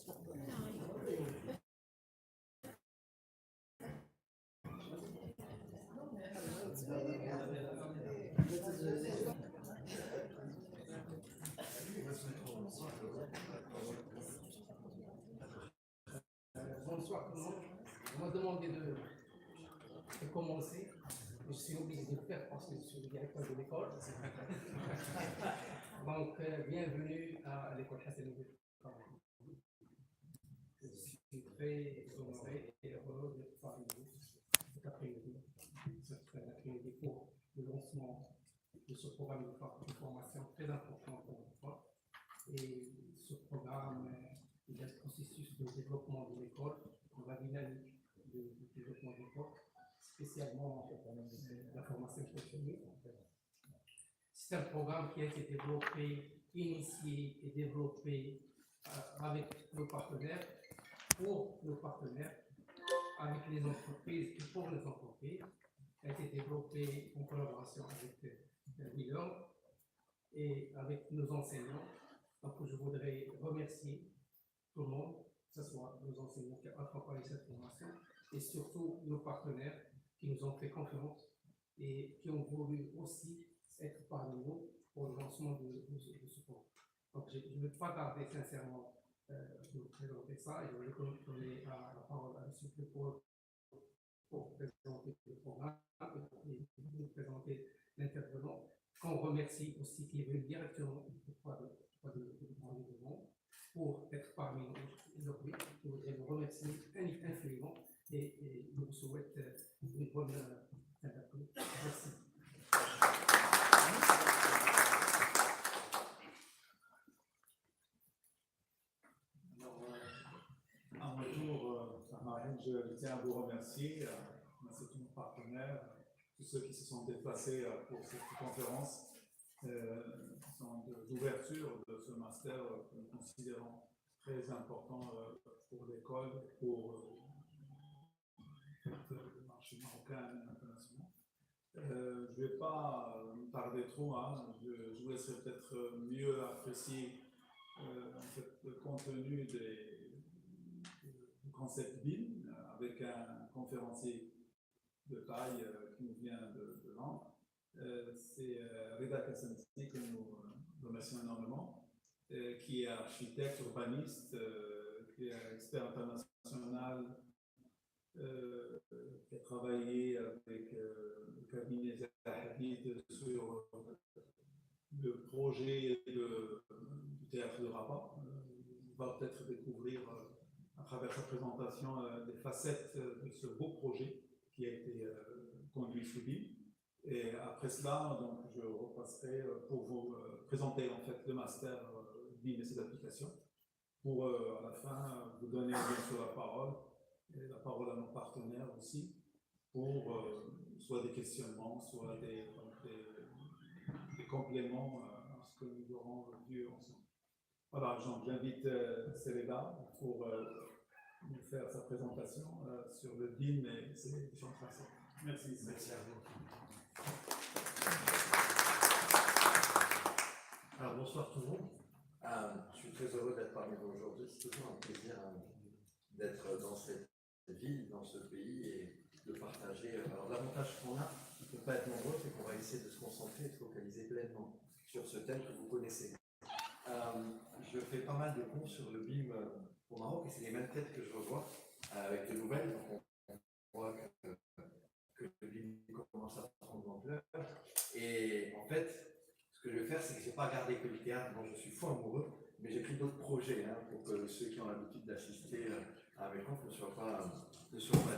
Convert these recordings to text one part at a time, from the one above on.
Bonsoir tout le monde. On m'a demandé de commencer. Je suis obligé de le faire parce que je suis le directeur de l'école. Donc, bienvenue à l'école Hassan Ibn Taha. Je suis très honoré et heureux d'être parmi vous cet après-midi, pour le lancement de ce programme de formation très important pour l'emploi. Et ce programme est un processus de développement de l'école, dans la dynamique de développement de l'école, spécialement la formation continue. C'est un programme qui a été développé, initié et développé avec nos partenaires, pour nos partenaires, avec les entreprises et pour les entreprises. Il a été développé en collaboration avec William et avec nos enseignants. Donc, je voudrais remercier tout le monde, que ce soit nos enseignants qui ont accompagné cette formation et surtout nos partenaires qui nous ont fait confiance et qui ont voulu aussi être parmi nous pour le lancement de ce programme. Donc, je ne vais pas tarder sincèrement de vous présenter ça et je vais donner la parole à M. Paul pour présenter le programme et vous présenter l'intervenant. Qu'on remercie aussi qui est venu directement pour être parmi nous aujourd'hui. Je voudrais vous remercier infiniment et je vous souhaite une bonne après-midi. Merci. À mon tour, je tiens à vous remercier, merci tous nos partenaires, tous ceux qui se sont déplacés pour cette conférence d'ouverture de ce master que nous considérons très important pour l'école, pour le marché marocain et international. Je ne vais pas me tarder trop, je vous laisserai peut-être mieux apprécier le contenu du concept BIM avec un conférencier de taille qui nous vient de Londres. C'est Reda Kassanti que nous remercions énormément, qui est architecte urbaniste, qui est expert international, qui a travaillé avec le cabinet Zahid sur le projet du théâtre de Rabat. On va peut-être découvrir à travers sa présentation des facettes de ce beau projet qui a été conduit sous BIM. Et après cela, donc, je repasserai pour vous présenter en fait le master BIM et ses applications, pour à la fin vous donner bien sûr la parole, et la parole à nos partenaires aussi, pour soit des questionnements, soit des compléments à ce que nous aurons vu ensemble. Voilà, j'invite Céleda pour nous faire sa présentation sur le BIM et ses différentes facettes. Merci. Merci à vous. Alors, bonsoir tout le monde. Je suis très heureux d'être parmi vous aujourd'hui. C'est toujours un plaisir d'être dans cette ville, dans ce pays et de partager. Alors, l'avantage qu'on a, on ne peut pas être nombreux, c'est qu'on va essayer de se concentrer et de se focaliser pleinement sur ce thème que vous connaissez. Je fais pas mal de cours sur le BIM au Maroc et c'est les mêmes têtes que je revois avec de nouvelles. Donc on voit que le BIM commence à prendre l'ampleur. Et en fait, ce que je vais faire, c'est que je n'ai pas gardé que le théâtre dont je suis fou amoureux, mais j'ai pris d'autres projets pour que ceux qui ont l'habitude d'assister à mes cours ne soient pas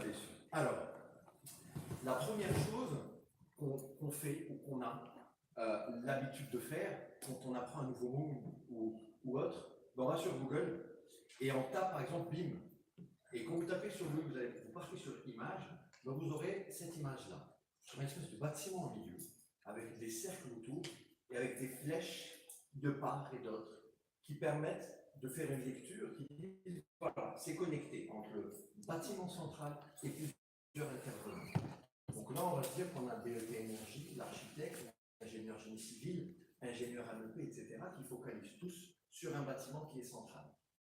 déçus. Alors, la première chose qu'on fait ou qu'on a l'habitude de faire quand on apprend un nouveau mot ou autre, ben on va sur Google et on tape par exemple BIM. Et quand vous tapez sur Google, vous partez sur image, ben vous aurez cette image-là, sur une espèce de bâtiment au milieu, avec des cercles autour et avec des flèches de part et d'autre qui permettent de faire une lecture qui dit voilà, c'est connecté entre le bâtiment central et plusieurs intervenants. Donc là, on va se dire qu'on a BET Énergie, l'architecte, ingénieur génie civil, ingénieur MEP, etc., qui focalisent tous sur un bâtiment qui est central.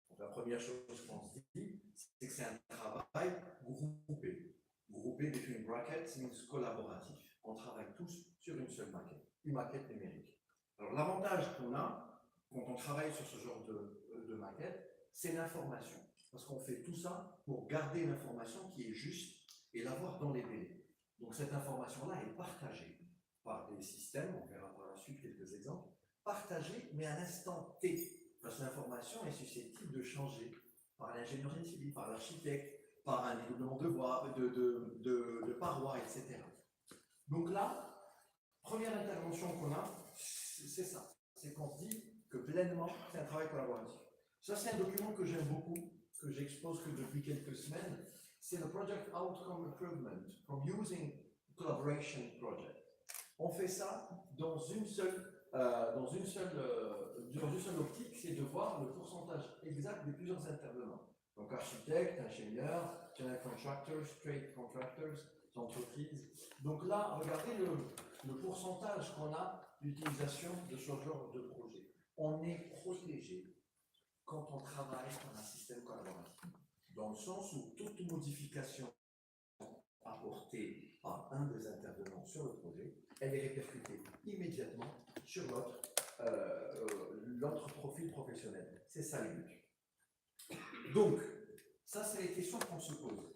Donc, la première chose qu'on se dit, c'est que c'est un travail groupé. Groupé between brackets means collaboratif. On travaille tous sur une seule maquette, une maquette numérique. Alors l'avantage qu'on a quand on travaille sur ce genre de maquette, c'est l'information. Parce qu'on fait tout ça pour garder l'information qui est juste et l'avoir dans les délais. Donc cette information-là est partagée par des systèmes, on verra par la suite quelques exemples, partagée mais à l'instant T, parce que l'information est susceptible de changer par l'ingénierie civile, par l'architecte, par un dédoublement de voies, de parois, etc. Donc là, première intervention qu'on a, c'est ça, c'est qu'on se dit que pleinement, c'est un travail collaboratif. Ça, c'est un document que j'aime beaucoup, que j'expose que depuis quelques semaines, c'est le Project Outcome Improvement from Using Collaboration Project. On fait ça dans une seule optique, c'est de voir le pourcentage exact des plusieurs intervenants. Donc architectes, ingénieurs, general contractors, trade contractors, entreprises. Donc là, regardez le pourcentage qu'on a d'utilisation de ce genre de projet. On est protégé quand on travaille dans un système collaboratif, dans le sens où toute modification apportée par un des intervenants sur le projet, elle est répercutée immédiatement sur l'autre profil professionnel. C'est ça le but. Donc, ça, c'est les questions qu'on se pose.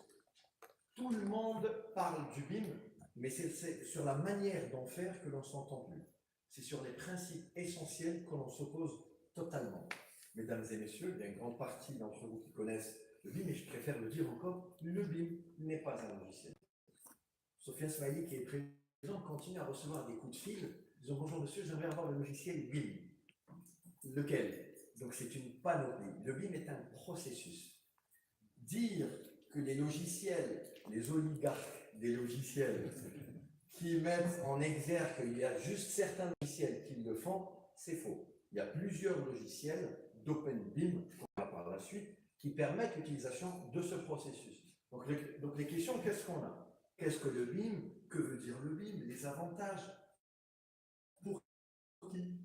Tout le monde parle du BIM, mais c'est sur la manière d'en faire que l'on s'entend plus. C'est sur les principes essentiels que l'on s'oppose totalement. Mesdames et messieurs, il y a une grande partie d'entre vous qui connaissent le BIM, et je préfère le dire encore, le BIM n'est pas un logiciel. Sofiane Smaili, qui est présent, continue à recevoir des coups de fil, disant bonjour monsieur, j'aimerais avoir le logiciel BIM. Lequel? Donc c'est une panoplie. Le BIM est un processus. Dire que les logiciels, les oligarques des logiciels, qui mettent en exergue qu'il y a juste certains logiciels qui le font, c'est faux. Il y a plusieurs logiciels d'OpenBIM, qu'on verra par la suite, qui permettent l'utilisation de ce processus. Donc les questions, qu'est-ce qu'on a? Qu'est-ce que le BIM? Que veut dire le BIM? Les avantages? Pour qui?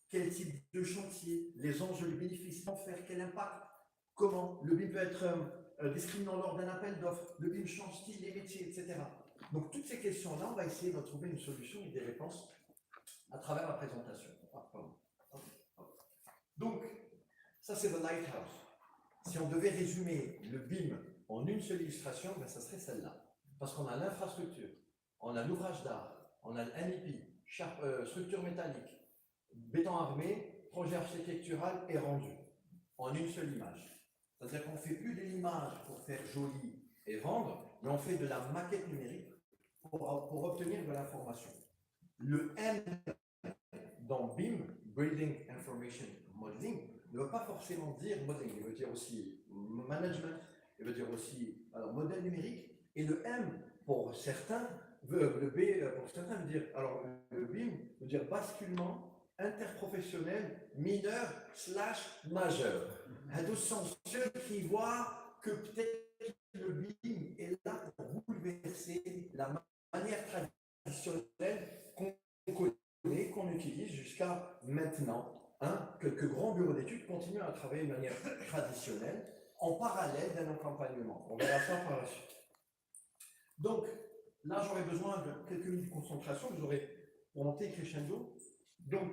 Quel type de chantier? Les enjeux, les bénéfices, en faire, quel impact? Comment? Le BIM peut être discriminant lors d'un appel d'offres. Le BIM change-t-il les métiers, etc. Donc toutes ces questions-là, on va essayer de trouver une solution et des réponses à travers la présentation. Donc, ça c'est le Lighthouse. Si on devait résumer le BIM en une seule illustration, ben, ça serait celle-là. Parce qu'on a l'infrastructure, on a l'ouvrage d'art, on a le MEP, structure métallique, béton armé, projet architectural et rendu, en une seule image. C'est-à-dire qu'on ne fait plus de l'image pour faire joli et vendre, mais on fait de la maquette numérique pour obtenir de l'information. Le M dans BIM, Building Information Modeling, ne veut pas forcément dire modeling, il veut dire aussi management, il veut dire aussi modèle numérique, et le M pour certains, le B pour certains veut dire, alors le BIM veut dire basculement interprofessionnel mineur / majeur. À deux sens, ceux qui voient que peut-être le BIM est là pour bouleverser la manière traditionnelle qu'on connaît, qu'on utilise jusqu'à maintenant. Quelques grands bureaux d'études continuent à travailler de manière traditionnelle en parallèle d'un accompagnement. On verra ça par la suite. Donc, là, j'aurais besoin de quelques minutes de concentration. Vous aurez pour monter crescendo. Donc,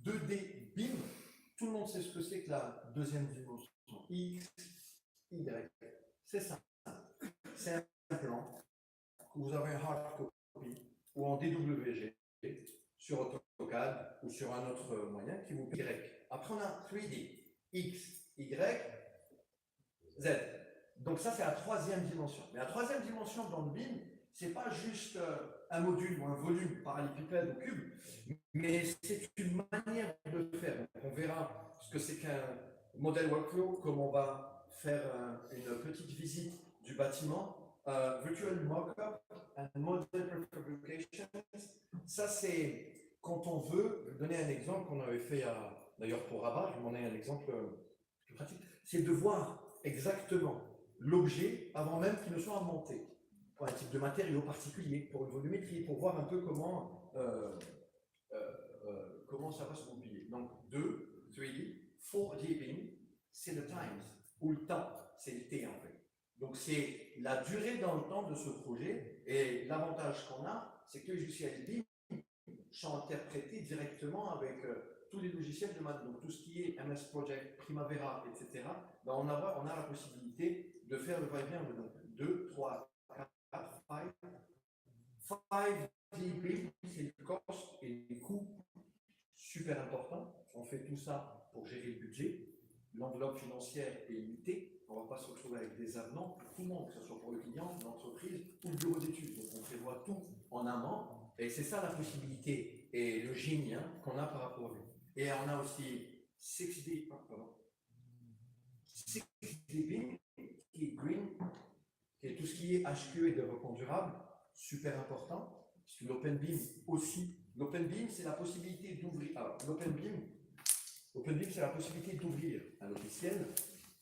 2D BIM, tout le monde sait ce que c'est que la deuxième dimension. X, Y. C'est ça. C'est un plan que vous avez en hard copy ou en DWG sur AutoCAD ou sur un autre moyen qui vous Y. Après, on a 3D, X, Y, Z. Donc ça, c'est la troisième dimension. Mais la troisième dimension dans le BIM, ce n'est pas juste un module ou un volume parallépipède ou cube, mais c'est une manière de faire. Donc, on verra ce que c'est qu'un modèle workflow, comment on va faire une petite visite du bâtiment. Virtual Mockup and Model Prefabrication, ça c'est quand on veut, donner un exemple qu'on avait fait d'ailleurs pour Rabat, je vais vous donner un exemple plus pratique, c'est de voir exactement l'objet avant même qu'il ne soit monté, pour un type de matériau particulier, pour une volumétrie, pour voir un peu comment ça va se goupiller. Donc 2, 3D, 4D BIM, c'est le times, ou le temps, c'est le T en fait. Donc c'est la durée dans le temps de ce projet, et l'avantage qu'on a, c'est que les logiciels BIM sont interprétés directement avec tous les logiciels de maths, donc tout ce qui est MS Project, Primavera, etc. Ben on a la possibilité de faire le va-et-vient de 2, 3, 4, 5 dB, c'est le cost et les coûts super importants. On fait tout ça pour gérer le budget. L'enveloppe financière est limitée. On ne va pas se retrouver avec des avenants pour tout le monde, que ce soit pour le client, l'entreprise ou le bureau d'études. Donc on prévoit tout en amont. Et c'est ça la possibilité et le génie qu'on a par rapport à lui. Et on a aussi 6D, qui est green, qui est tout ce qui est HQ et développement durable, super important. L'Open BIM aussi. L'Open BIM, c'est la possibilité d'ouvrir. Alors, l'Open BIM, c'est la possibilité d'ouvrir un logiciel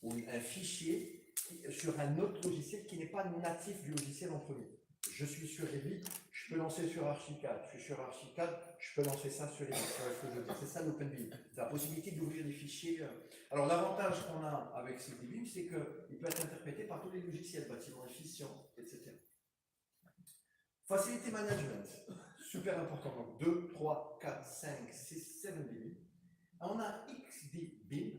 ou un fichier sur un autre logiciel qui n'est pas natif du logiciel en premier. Je suis sur Revit, je peux lancer sur Archicad. Je suis sur Archicad, je peux lancer ça sur Revit. C'est ça l'Open BIM. C'est la possibilité d'ouvrir des fichiers. Alors, l'avantage qu'on a avec ce BIM, c'est qu'il peut être interprété par tous les logiciels, bâtiments efficients, etc. Facility management, super important. Donc 2, 3, 4, 5, 6, 7 BIM. On a XD BIM,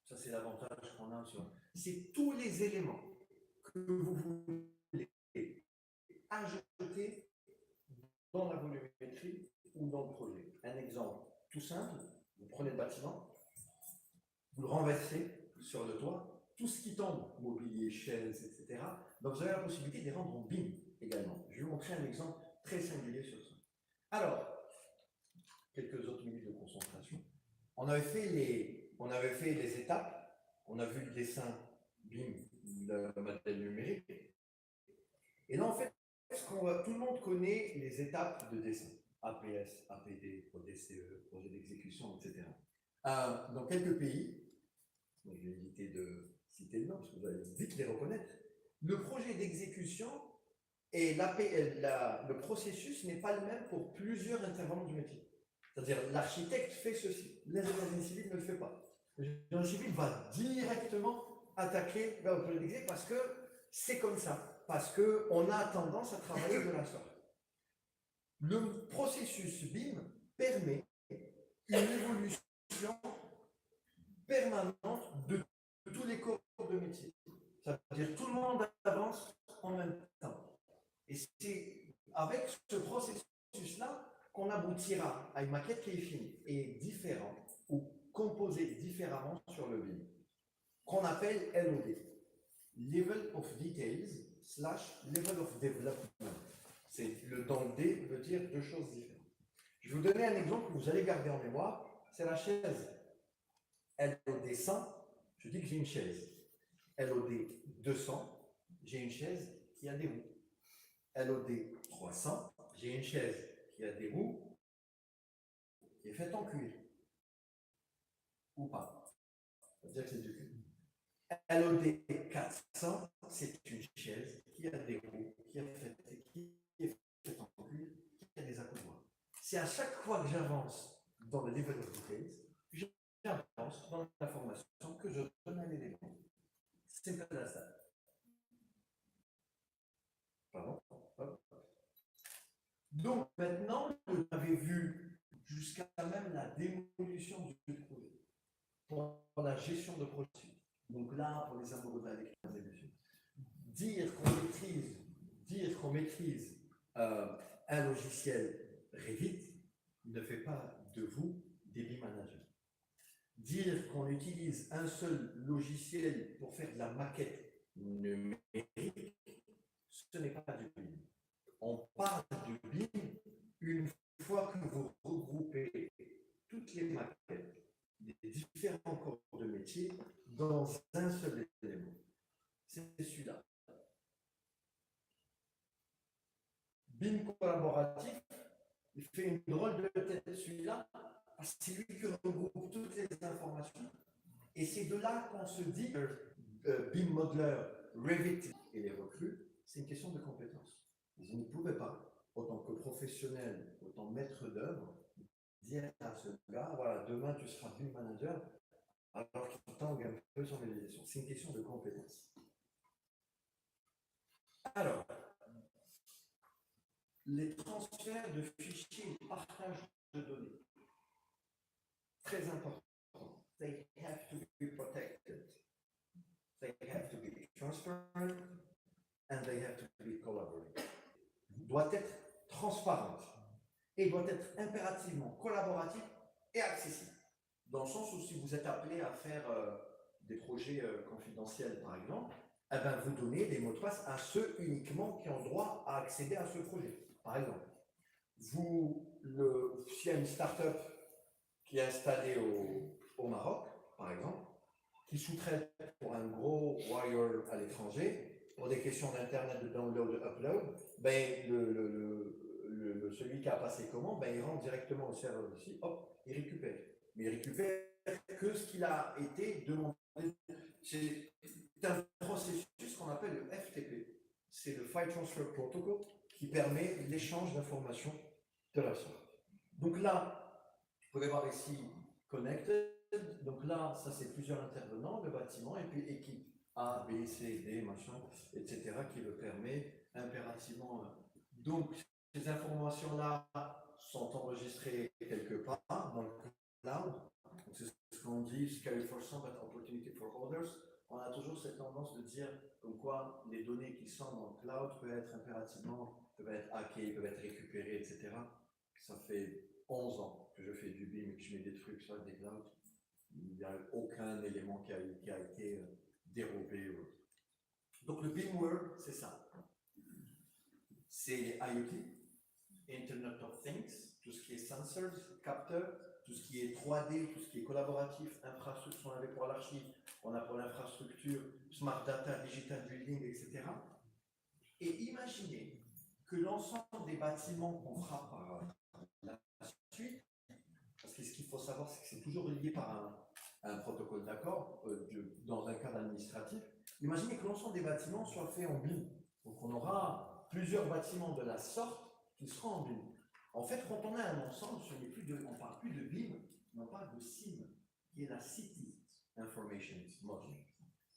ça c'est l'avantage qu'on a sur. C'est tous les éléments que vous voulez ajouter dans la volumétrie ou dans le projet. Un exemple tout simple, vous prenez le bâtiment, vous le renversez sur le toit, tout ce qui tombe, mobilier, chaises, etc. Donc vous avez la possibilité de les rendre en BIM également. Je vais vous montrer un exemple très singulier sur ça. Alors, quelques autres minutes de concentration. On avait fait les étapes, on a vu le dessin BIM, le modèle numérique. Et là, en fait, tout le monde connaît les étapes de dessin. APS, APD, ODCE, projet d'exécution, etc. Dans quelques pays, je vais éviter de citer le nom parce que vous allez vite les reconnaître, le projet d'exécution et le processus n'est pas le même pour plusieurs intervenants du métier. C'est-à-dire l'architecte fait ceci, l'ingénieur civil ne le fait pas. L'ingénieur civil va directement attaquer le projet d'exécution parce que c'est comme ça, parce qu'on a tendance à travailler de la sorte. Le processus BIM permet une évolution permanente de tous les corps de métier. C'est-à-dire tout le monde avance en même temps. Et c'est avec ce processus-là qu'on aboutira à une maquette qui est finie et différente ou composée différemment sur le BIM, qu'on appelle LOD, Level of Details / Level of Development. C'est le dans le D veut dire deux choses différentes. Je vais vous donner un exemple que vous allez garder en mémoire, c'est la chaise. LOD 100, je dis que j'ai une chaise. LOD 200, j'ai une chaise qui a des roues. LOD 300, j'ai une chaise qui a des roues, qui est faite en cuir. Ou pas. Ça veut dire que c'est du cuir. LOD 400, c'est une chaise qui a des roues, qui est faite en cuir, qui a des accoudoirs. C'est à chaque fois que j'avance dans le level of details, j'avance dans l'information que je donne à l'élément. C'est comme ça. Pardon. Donc maintenant, vous avez vu jusqu'à même la démolition du projet pour la gestion de projet. Donc là, pour les amoureux de la lecture, dire qu'on maîtrise un logiciel Revit ne fait pas de vous des BIM managers. Dire qu'on utilise un seul logiciel pour faire de la maquette numérique, ce n'est pas du BIM. On parle du BIM une fois que vous regroupez toutes les maquettes des différents corps de métier dans un seul élément. C'est celui-là. BIM collaboratif, il fait une drôle de tête celui-là, parce que c'est lui qui regroupe toutes les informations. Et c'est de là qu'on se dit BIM Modeler, Revit et les recrues, c'est une question de compétence. Vous ne pouvez pas, autant que professionnel, autant maître d'œuvre, dire à ce gars, voilà, demain tu seras BIM manager, alors qu'il tangue un peu son réalisation. C'est une question de compétence. Alors, les transferts de fichiers, le partage de données, très important. They have to be protected. They have to be transparent and they have to be collaborative. Doit être transparente et doit être impérativement collaborative et accessible. Dans le sens où si vous êtes appelé à faire des projets confidentiels, par exemple, eh ben, vous donnez des mots de passe à ceux uniquement qui ont droit à accéder à ce projet. Par exemple, s'il y a une start-up qui est installée au Maroc, par exemple, qui sous-traite pour un gros wire à l'étranger, pour des questions d'internet, de download, de upload, ben, celui qui a passé commande, ben, il rentre directement au serveur ici, hop, il récupère. Mais il récupère que ce qu'il a été demandé. C'est un processus qu'on appelle le FTP. C'est le File Transfer Protocol qui permet l'échange d'informations de la sorte. Donc là, vous pouvez voir ici Connected. Donc là, ça c'est plusieurs intervenants, le bâtiment, et puis équipe A, B, C, D, machin, etc., qui le permet impérativement. Donc, ces informations-là sont enregistrées quelque part dans le cloud. C'est ce qu'on dit, scary for some, but opportunity for others. On a toujours cette tendance de dire comme quoi les données qui sont dans le cloud peuvent être hackées, peuvent être récupérées, etc. Ça fait 11 ans que je fais du BIM et que je mets des trucs sur des clouds. Il n'y a aucun élément qui a été dérobé. Donc le BIMware, c'est ça. C'est les IoT, Internet of Things, tout ce qui est sensors, capteurs, tout ce qui est 3D, tout ce qui est collaboratif, infrastructure, on avait pour l'archive, on a pour l'infrastructure, smart data, digital building, etc. Et imaginez que l'ensemble des bâtiments qu'on fera par la suite, parce que ce qu'il faut savoir, c'est que c'est toujours lié par un protocole d'accord dans un cadre administratif. Imaginez que l'ensemble des bâtiments soit fait en BIM. Donc on aura plusieurs bâtiments de la sorte qui seront en BIM. En fait, quand on a un ensemble, on ne parle plus de BIM, mais on parle de CIM, qui est la City Information Modeling.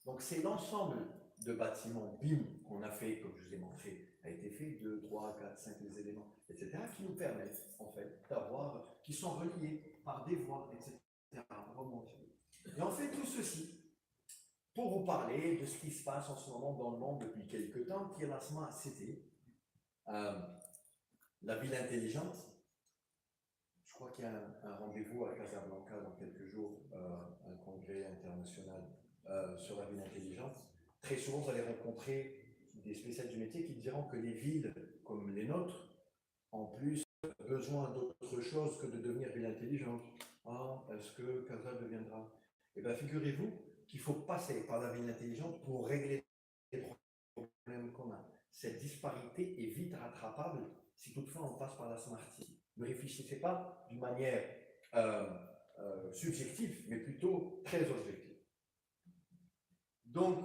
Donc c'est l'ensemble de bâtiments BIM qu'on a fait, comme je vous ai montré, a été fait 2, 3, 4, 5 éléments, etc., qui nous permettent en fait d'avoir, qui sont reliés par des voies, etc., remonter. Et on fait tout ceci pour vous parler de ce qui se passe en ce moment dans le monde depuis quelques temps, qui est la Smart City, la ville intelligente. Je crois qu'il y a un rendez-vous à Casablanca dans quelques jours, un congrès international sur la ville intelligente. Très souvent, vous allez rencontrer des spécialistes du métier qui diront que les villes comme les nôtres ont plus besoin d'autre chose que de devenir ville intelligente. Ah, est-ce que Casa deviendra? Eh bien, figurez-vous qu'il faut passer par la ville intelligente pour régler les problèmes qu'on a. Cette disparité est vite rattrapable si toutefois on passe par la Smart City. Ne réfléchissez pas d'une manière subjective, mais plutôt très objective. Donc,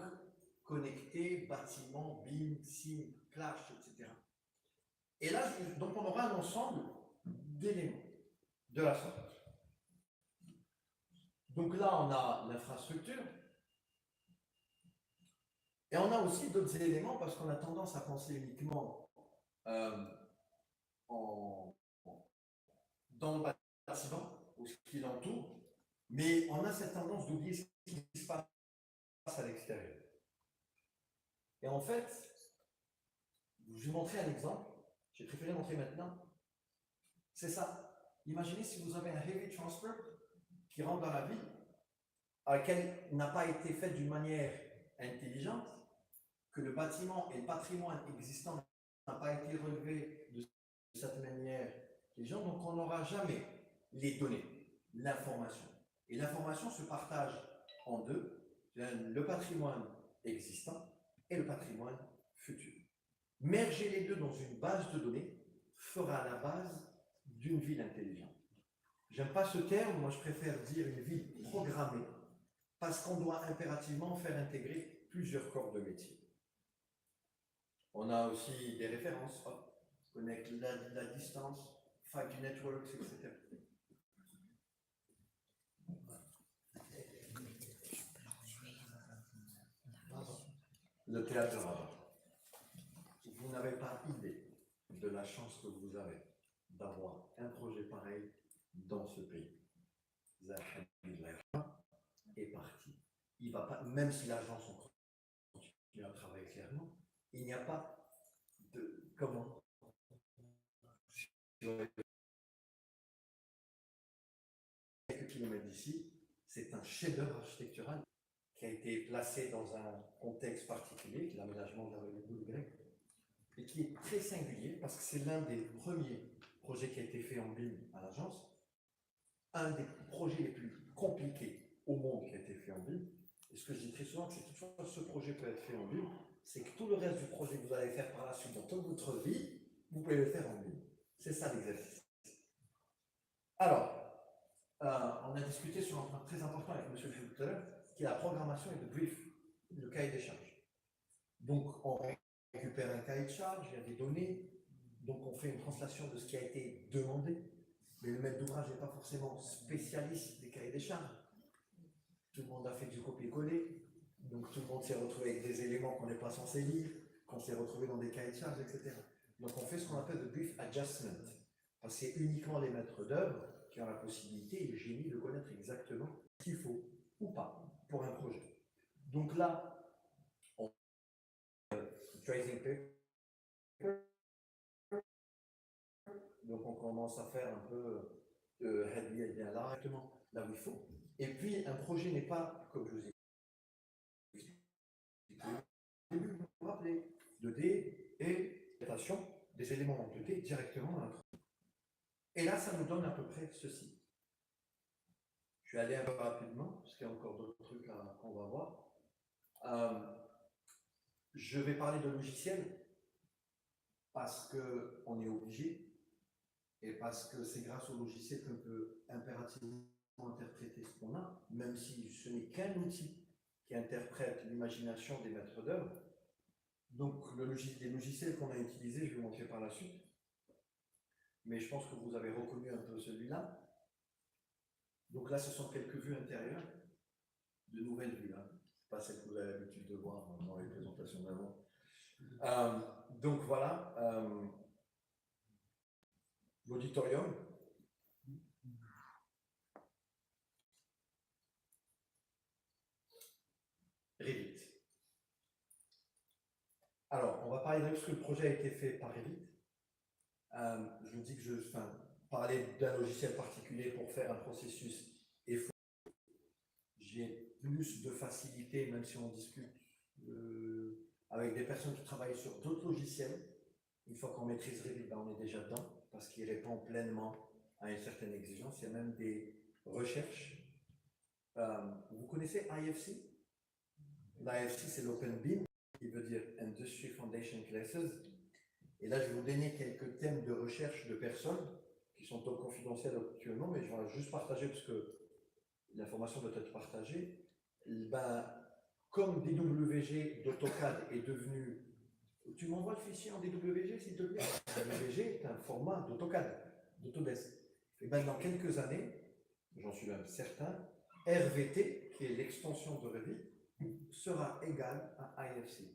connecter, bâtiment, BIM, SIM, clash, etc. Et là, donc on aura un ensemble d'éléments de la sorte. Donc là, on a l'infrastructure. Et on a aussi d'autres éléments parce qu'on a tendance à penser uniquement dans le bâtiment ou ce qui l'entoure, mais on a cette tendance d'oublier ce qui se passe à l'extérieur. Et en fait, je vais montrer un exemple. J'ai préféré montrer maintenant. C'est ça. Imaginez si vous avez un heavy transfer qui rentre dans la ville, à laquelle n'a pas été fait d'une manière intelligente, que le bâtiment et le patrimoine existant n'a pas été relevé de cette manière intelligente, donc on n'aura jamais les données, l'information. Et l'information se partage en deux, le patrimoine existant et le patrimoine futur. Merger les deux dans une base de données fera la base d'une ville intelligente. J'aime pas ce terme, moi je préfère dire une ville programmée, parce qu'on doit impérativement faire intégrer plusieurs corps de métier. On a aussi des références, connecte la distance, 5G networks, etc. le théâtre de Rabat. Vous n'avez pas idée de la chance que vous avez d'avoir un projet pareil dans ce pays. Zahid est parti. Il va pas, même si l'agence continue à travailler clairement, il n'y a pas de comment. Quelques kilomètres d'ici, c'est un chef-d'œuvre architectural qui a été placé dans un contexte particulier, l'aménagement de la rue du Grec, et qui est très singulier parce que c'est l'un des premiers projets qui a été fait en BIM à l'agence, un des projets les plus compliqués au monde qui a été fait en BIM. Et ce que je dis très souvent, c'est que toutefois ce projet peut être fait en BIM, c'est que tout le reste du projet que vous allez faire par la suite dans toute votre vie, vous pouvez le faire en BIM. C'est ça l'exercice. Alors, on a discuté sur un point très important avec M. Schulter, qui est la programmation et le brief, le cahier des charges. Donc, on récupère un cahier de charges, il y a des données, donc on fait une translation de ce qui a été demandé, mais le maître d'ouvrage n'est pas forcément spécialiste des cahiers des charges. Tout le monde a fait du copier-coller, donc tout le monde s'est retrouvé avec des éléments qu'on n'est pas censé lire, qu'on s'est retrouvé dans des cahiers de charges, etc. Donc on fait ce qu'on appelle le brief adjustment, parce que c'est uniquement les maîtres d'œuvre qui ont la possibilité et le génie de connaître exactement ce qu'il faut ou pas pour un projet. Donc là, on tracing paper. Donc on commence à faire un peu de headly et bien là, exactement là où il faut. Et puis un projet n'est pas, comme je vous ai expliqué, vous vous rappelez, 2D et présentation des éléments en 2D directement dans notre. Et là, ça nous donne à peu près ceci. Je vais aller un peu rapidement, parce qu'il y a encore d'autres trucs qu'on va voir. Je vais parler de logiciels parce qu'on est obligé et parce que c'est grâce au logiciel qu'on peut impérativement interpréter ce qu'on a, même si ce n'est qu'un outil qui interprète l'imagination des maîtres d'œuvre. Donc, les logiciels qu'on a utilisés, je vais vous montrer par la suite. Mais je pense que vous avez reconnu un peu celui-là. Donc là, ce sont quelques vues intérieures, de nouvelles vues. Hein. Ce n'est pas celles que vous avez l'habitude de voir dans les présentations d'avant. Donc voilà, l'auditorium. Revit. Alors, on va parler de parce que le projet a été fait par Revit. Je vous dis que parler d'un logiciel particulier pour faire un processus est faux. J'ai plus de facilité, même si on discute avec des personnes qui travaillent sur d'autres logiciels. Une fois qu'on maîtrise Revit, ben on est déjà dedans, parce qu'il répond pleinement à une certaine exigence. Il y a même des recherches. Vous connaissez IFC? L'IFC, c'est l'Open BIM, qui veut dire Industry Foundation Classes. Et là, je vais vous donner quelques thèmes de recherche de personnes qui sont confidentielles actuellement, mais je vais juste partager parce que l'information doit être partagée. Ben, comme DWG d'AutoCAD est devenu. Tu m'envoies le fichier en DWG, s'il te plaît? DWG est un format d'AutoCAD, d'Autodesk. Et ben, dans quelques années, j'en suis même certain, RVT, qui est l'extension de Revit, sera égal à IFC.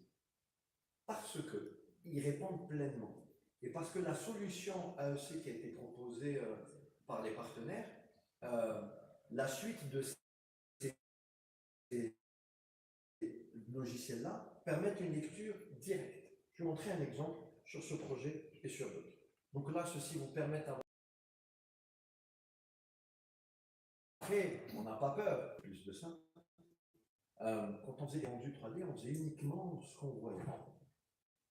Parce qu'ils répondent pleinement. Et parce que la solution AEC qui a été proposée par les partenaires, la suite de ces logiciels-là permettent une lecture directe. Je vais vous montrer un exemple sur ce projet et sur d'autres. Donc là, ceci vous permet d'avoir. Après, on n'a pas peur, plus de ça. Quand on faisait des rendus 3D, on faisait uniquement ce qu'on voyait.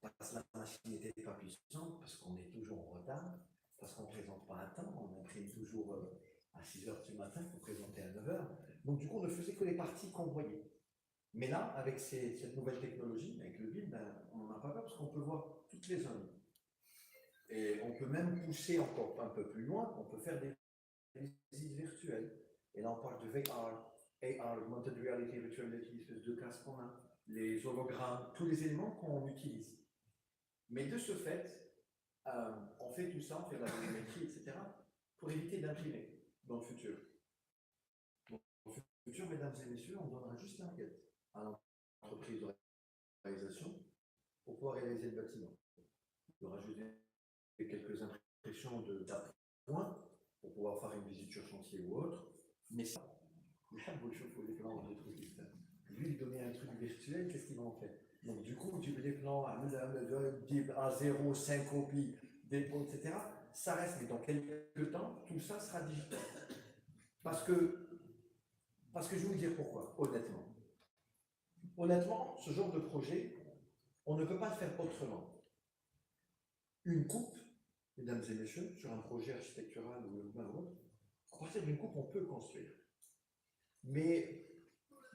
Parce que la machine n'était pas puissante, parce qu'on est toujours en retard, parce qu'on ne présente pas à temps, on imprime toujours à 6 h du matin pour présenter à 9 h. Donc du coup, on ne faisait que les parties qu'on voyait. Mais là, avec cette nouvelle technologie, avec le BIM, on n'en a pas peur parce qu'on peut voir toutes les zones. Et on peut même pousser encore un peu plus loin, on peut faire des visites virtuelles. Et là, on parle de VR, AR, Augmented Reality, Virtual Reality, espèce de casque qu'on a, les hologrammes, tous les éléments qu'on utilise. Mais de ce fait, on fait tout ça, on fait la volumétrie, etc., pour éviter d'imprimer dans le futur. Donc, dans le futur, mesdames et messieurs, on donnera juste l'enquête à l'entreprise de réalisation pour pouvoir réaliser le bâtiment. De rajouter quelques impressions d'appoint pour pouvoir faire une visite sur chantier ou autre. Mais ça, les plans, des trucs externes. Lui, lui donner un truc virtuel, qu'est-ce qu'il va en faire? Donc, du coup, les plans à 0, 5 copies, etc., ça reste, mais dans quelques temps, tout ça sera digital. Parce que je vais vous dire pourquoi, honnêtement. Honnêtement, ce genre de projet, on ne peut pas le faire autrement. Une coupe, mesdames et messieurs, sur un projet architectural ou urbain ou autre, à partir d'une coupe, on peut construire. Mais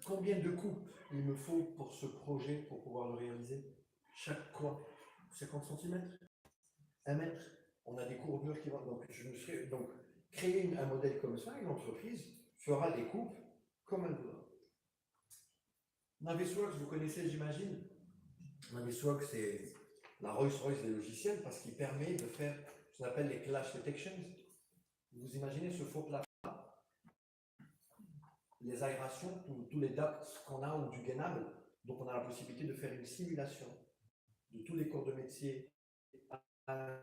combien de coupes il me faut pour ce projet pour pouvoir le réaliser? Chaque quoi? 50 cm? 1 mètre? On a des courbures qui vont. Donc, créer un modèle comme ça, une entreprise fera des coupes comme elle voudra. Navisworks, vous connaissez, j'imagine. Navisworks, c'est la Rolls-Royce des logiciels parce qu'il permet de faire ce qu'on appelle les clash detections. Vous imaginez ce faux plafond, les aérations, tous les ducts qu'on a ou du gainable. Donc, on a la possibilité de faire une simulation de tous les corps de métier à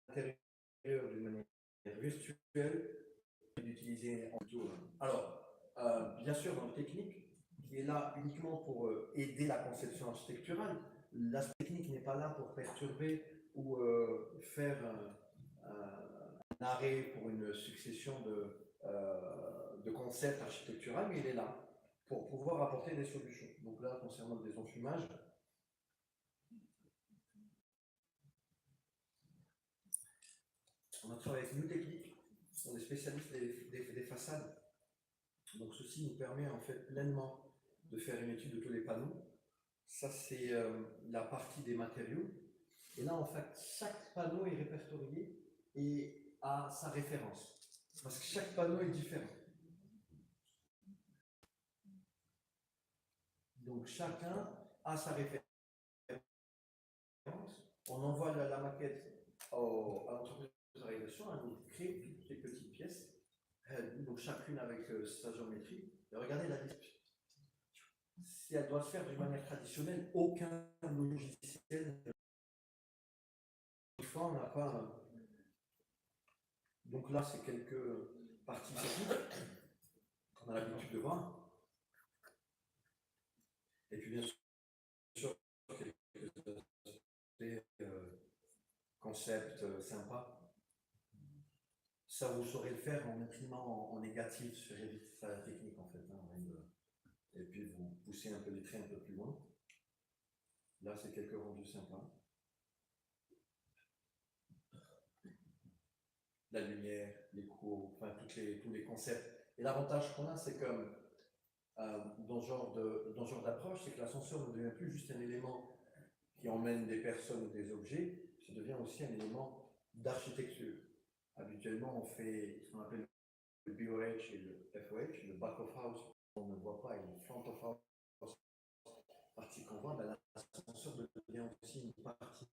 l'intérieur d'une manière virtuelle et d'utiliser en tout. Alors, bien sûr, dans le technique, qui est là uniquement pour aider la conception architecturale, l'aspect technique n'est pas là pour perturber ou faire un arrêt pour une succession de concepts architecturaux, mais il est là pour pouvoir apporter des solutions. Donc là, concernant le désenfumage, on a travaillé avec New Technique, on est spécialistes des façades. Donc ceci nous permet en fait pleinement de faire une étude de tous les panneaux. Ça, c'est la partie des matériaux. Et là, en fait, chaque panneau est répertorié et a sa référence. Parce que chaque panneau est différent. Donc chacun a sa référence. On envoie la maquette à l'entreprise de réalisation, elle nous crée toutes les petites pièces, donc chacune avec sa géométrie. Et regardez la liste. Si elle doit se faire d'une manière traditionnelle, aucun logiciel. Une fois, on n'a pas. Donc là, c'est quelques parties techniques qu'on a l'habitude de voir. Et puis bien sûr, quelques aspects concepts sympas. Ça, vous saurez le faire en imprimant en négatif sur Revit. C'est ça la technique en fait. Et puis vous poussez un peu les traits un peu plus loin. Là, c'est quelques rendus sympas. La lumière, les cours, enfin tous les concepts. Et l'avantage qu'on a, c'est que dans ce genre d'approche, c'est que l'ascenseur ne devient plus juste un élément qui emmène des personnes ou des objets, ça devient aussi un élément d'architecture. Habituellement, on fait ce qu'on appelle le BOH et le FOH, le back of house, on ne voit pas, et le front of house, partie qu'on voit, ben, l'ascenseur devient aussi une partie.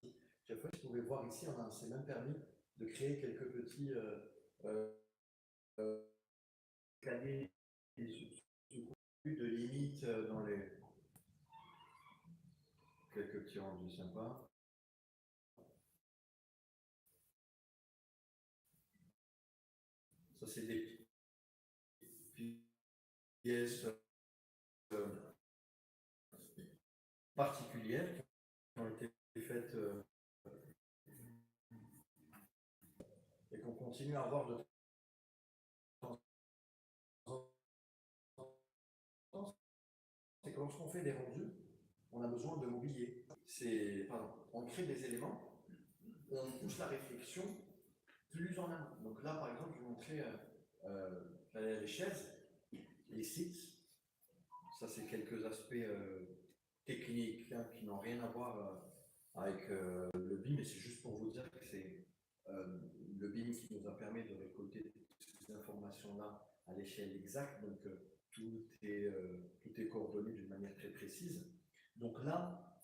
Chaque fois, vous pouvez voir ici, on s'est même permis de créer quelques petits escaliers de limites dans les quelques petits rendus sympas. Ça, c'est des pièces particulières qui ont été faites et qu'on continue à avoir de temps en temps. C'est que lorsqu'on fait des rendus, on a besoin de mobilier. On crée des éléments, on pousse la réflexion plus en amont. Donc là, par exemple, je vais vous montrer les chaises, les sites. Ça, c'est quelques aspects techniques qui n'ont rien à voir avec le BIM, mais c'est juste pour vous dire que c'est le BIM qui nous a permis de récolter toutes ces informations-là à l'échelle exacte. Donc, tout est coordonné d'une manière très précise. Donc là,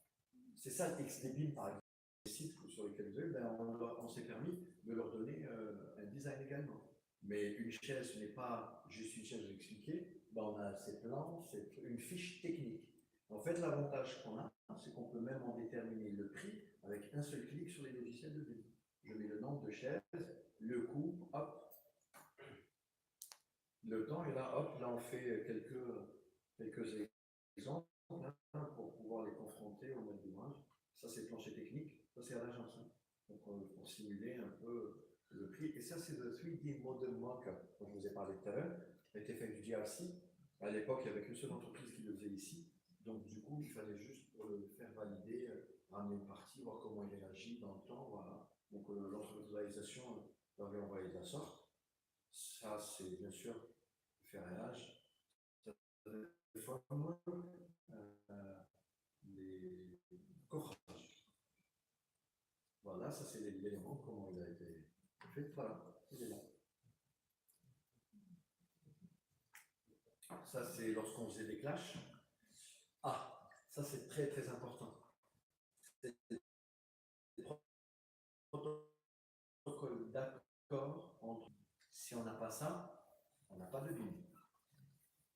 c'est ça le XD BIM, par exemple. Les sites sur lesquels vous avez, on s'est permis de leur donner un design également. Mais une chaise, ce n'est pas juste une chaise, je vais expliquer. On a ces plans, c'est une fiche technique. En fait, l'avantage qu'on a, c'est qu'on peut même en déterminer le prix avec un seul clic sur les logiciels de BIM. Je mets le nombre de chaises, le coût, hop, le temps, et là, hop, là on fait quelques exemples pour pouvoir les confronter au mode d'image. Ça, c'est le plancher technique, ça, c'est à l'agence. Donc, pour simuler un peu le prix. Et ça, c'est le 3D Model Mock-up dont je vous ai parlé tout à l'heure, qui a été fait avec du GRC. À l'époque, il n'y avait qu'une seule entreprise qui le faisait ici. Donc, du coup, il fallait juste le faire valider, ramener une partie, voir comment il réagit dans le temps. Voilà. Donc, l'autorisation l'avait envoyé de la sorte. Ça, c'est bien sûr le ferrage. Les formes, les coffrages. Voilà, ça, c'est l'élément, comment il a été fait. Voilà, il est là. Ça, c'est lorsqu'on faisait des clashs. Ah, ça, c'est très, très important. C'est des protocoles d'accord entre. Si on n'a pas ça, on n'a pas de BIM.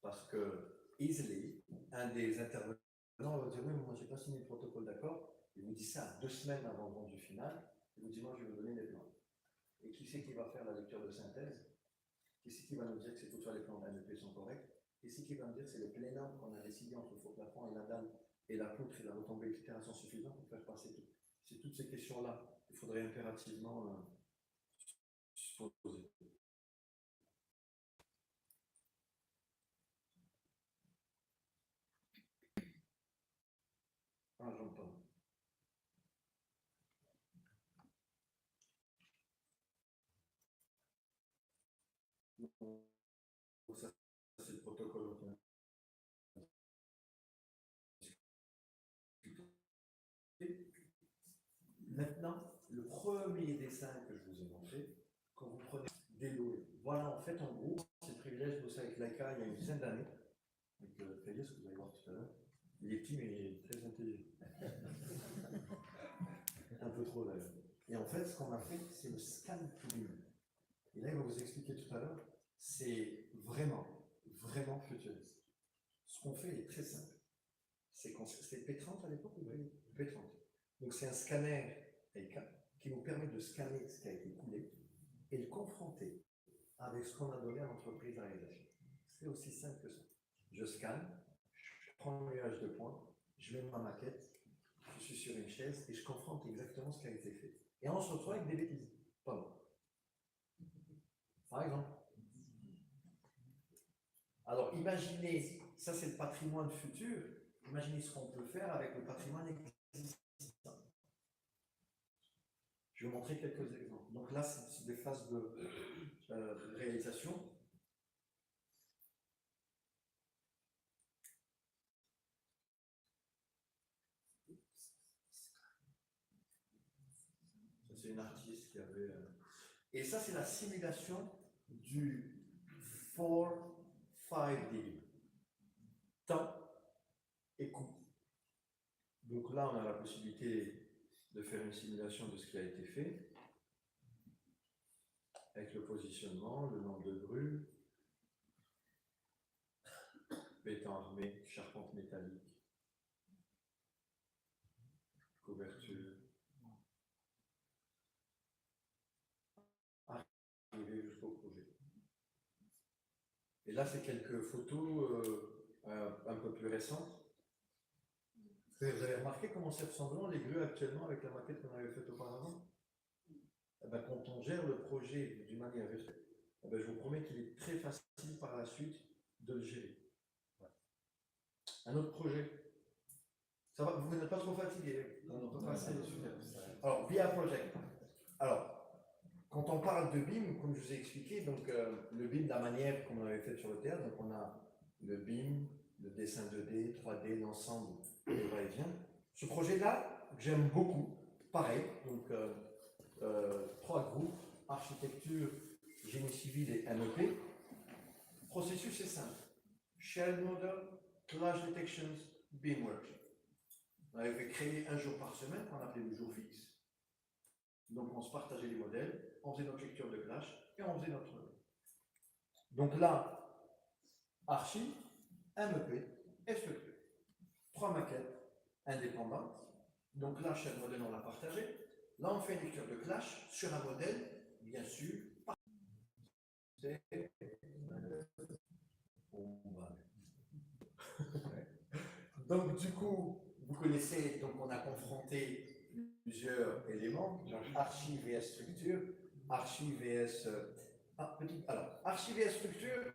Parce que, easily, un des intervenants va dire oui, mais moi, je n'ai pas signé le protocole d'accord. Il vous dit ça 2 semaines avant le rendu final. Il vous dit moi, je vais vous donner les plans. Et qui c'est qui va faire la lecture de synthèse? Qui c'est qui va nous dire que c'est toutefois les plans de MEP sont corrects? Qui c'est qui va me dire que c'est le plénum qu'on a décidé entre le faux plafond et la dalle et la poutre et la retombée, etc. sont suffisants pour faire passer tout? C'est toutes ces questions-là qu'il faudrait impérativement se poser. Ah, j'entends. Donc, ça, c'est le protocole automatique. Maintenant, le premier dessin que je vous ai montré, quand vous prenez des lots, voilà, en fait, en gros, c'est le privilège de bosser avec Leica il y a une dizaine d'années, avec Fayez, que vous allez voir tout à l'heure. Il est petit, mais il est très intelligent. Un peu trop d'ailleurs. Et en fait, ce qu'on a fait, c'est le scan to BIM. Et là, il va vous expliquer tout à l'heure, c'est vraiment, vraiment futuriste. Ce qu'on fait est très simple. C'est P30 à l'époque, vous voyez, P30. Donc c'est un scanner Leica qui nous permet de scanner ce qui a été coulé et le confronter avec ce qu'on a donné à l'entreprise de réalisation. C'est aussi simple que ça. Je scanne, je prends le nuage de points, je mets ma maquette, je suis sur une chaise et je confronte exactement ce qui a été fait. Et on se retrouve avec des bêtises. Pardon. Par exemple. Alors imaginez, ça c'est le patrimoine futur, imaginez ce qu'on peut faire avec le patrimoine existant. Je vais vous montrer quelques exemples. Donc là, c'est des phases de réalisation. Ça, c'est une artiste qui avait... Et ça, c'est la simulation du 4-5D. Temps et coût. Donc là, on a la possibilité de faire une simulation de ce qui a été fait, avec le positionnement, le nombre de grues, béton armé, charpente métallique, couverture, arriver jusqu'au projet. Et là, c'est quelques photos un peu plus récentes. Vous avez remarqué comment c'est ressemblant les grues actuellement avec la maquette qu'on avait faite auparavant? Eh bien, quand on gère le projet d'une manière virtuelle, eh bien, je vous promets qu'il est très facile par la suite de le gérer. Ouais. Un autre projet. Ça va, vous n'êtes pas trop fatigué? On peut passer dessus. Alors, BIA Project. Alors, quand on parle de BIM, comme je vous ai expliqué, donc le BIM de la manière qu'on avait fait sur le théâtre, donc on a le BIM, le dessin 2D, 3D, l'ensemble des va-et-vient. Ce projet-là, j'aime beaucoup. Pareil, donc 3 groupes, architecture, génie civil et MEP. Le processus est simple. Shared Model, Clash Detections, BIM Workshop. On avait créé un jour par semaine qu'on appelait le jour fixe. Donc on se partageait les modèles, on faisait notre lecture de clash et on faisait notre... Donc là, archi, MEP et structure. 3 3 maquettes indépendantes. Donc là, chaque modèle, on l'a partagé. Là, on fait une lecture de clash sur un modèle, bien sûr. Donc, du coup, vous connaissez, donc on a confronté plusieurs éléments, donc archi vs structure, archi vs. Alors, archi vs structure,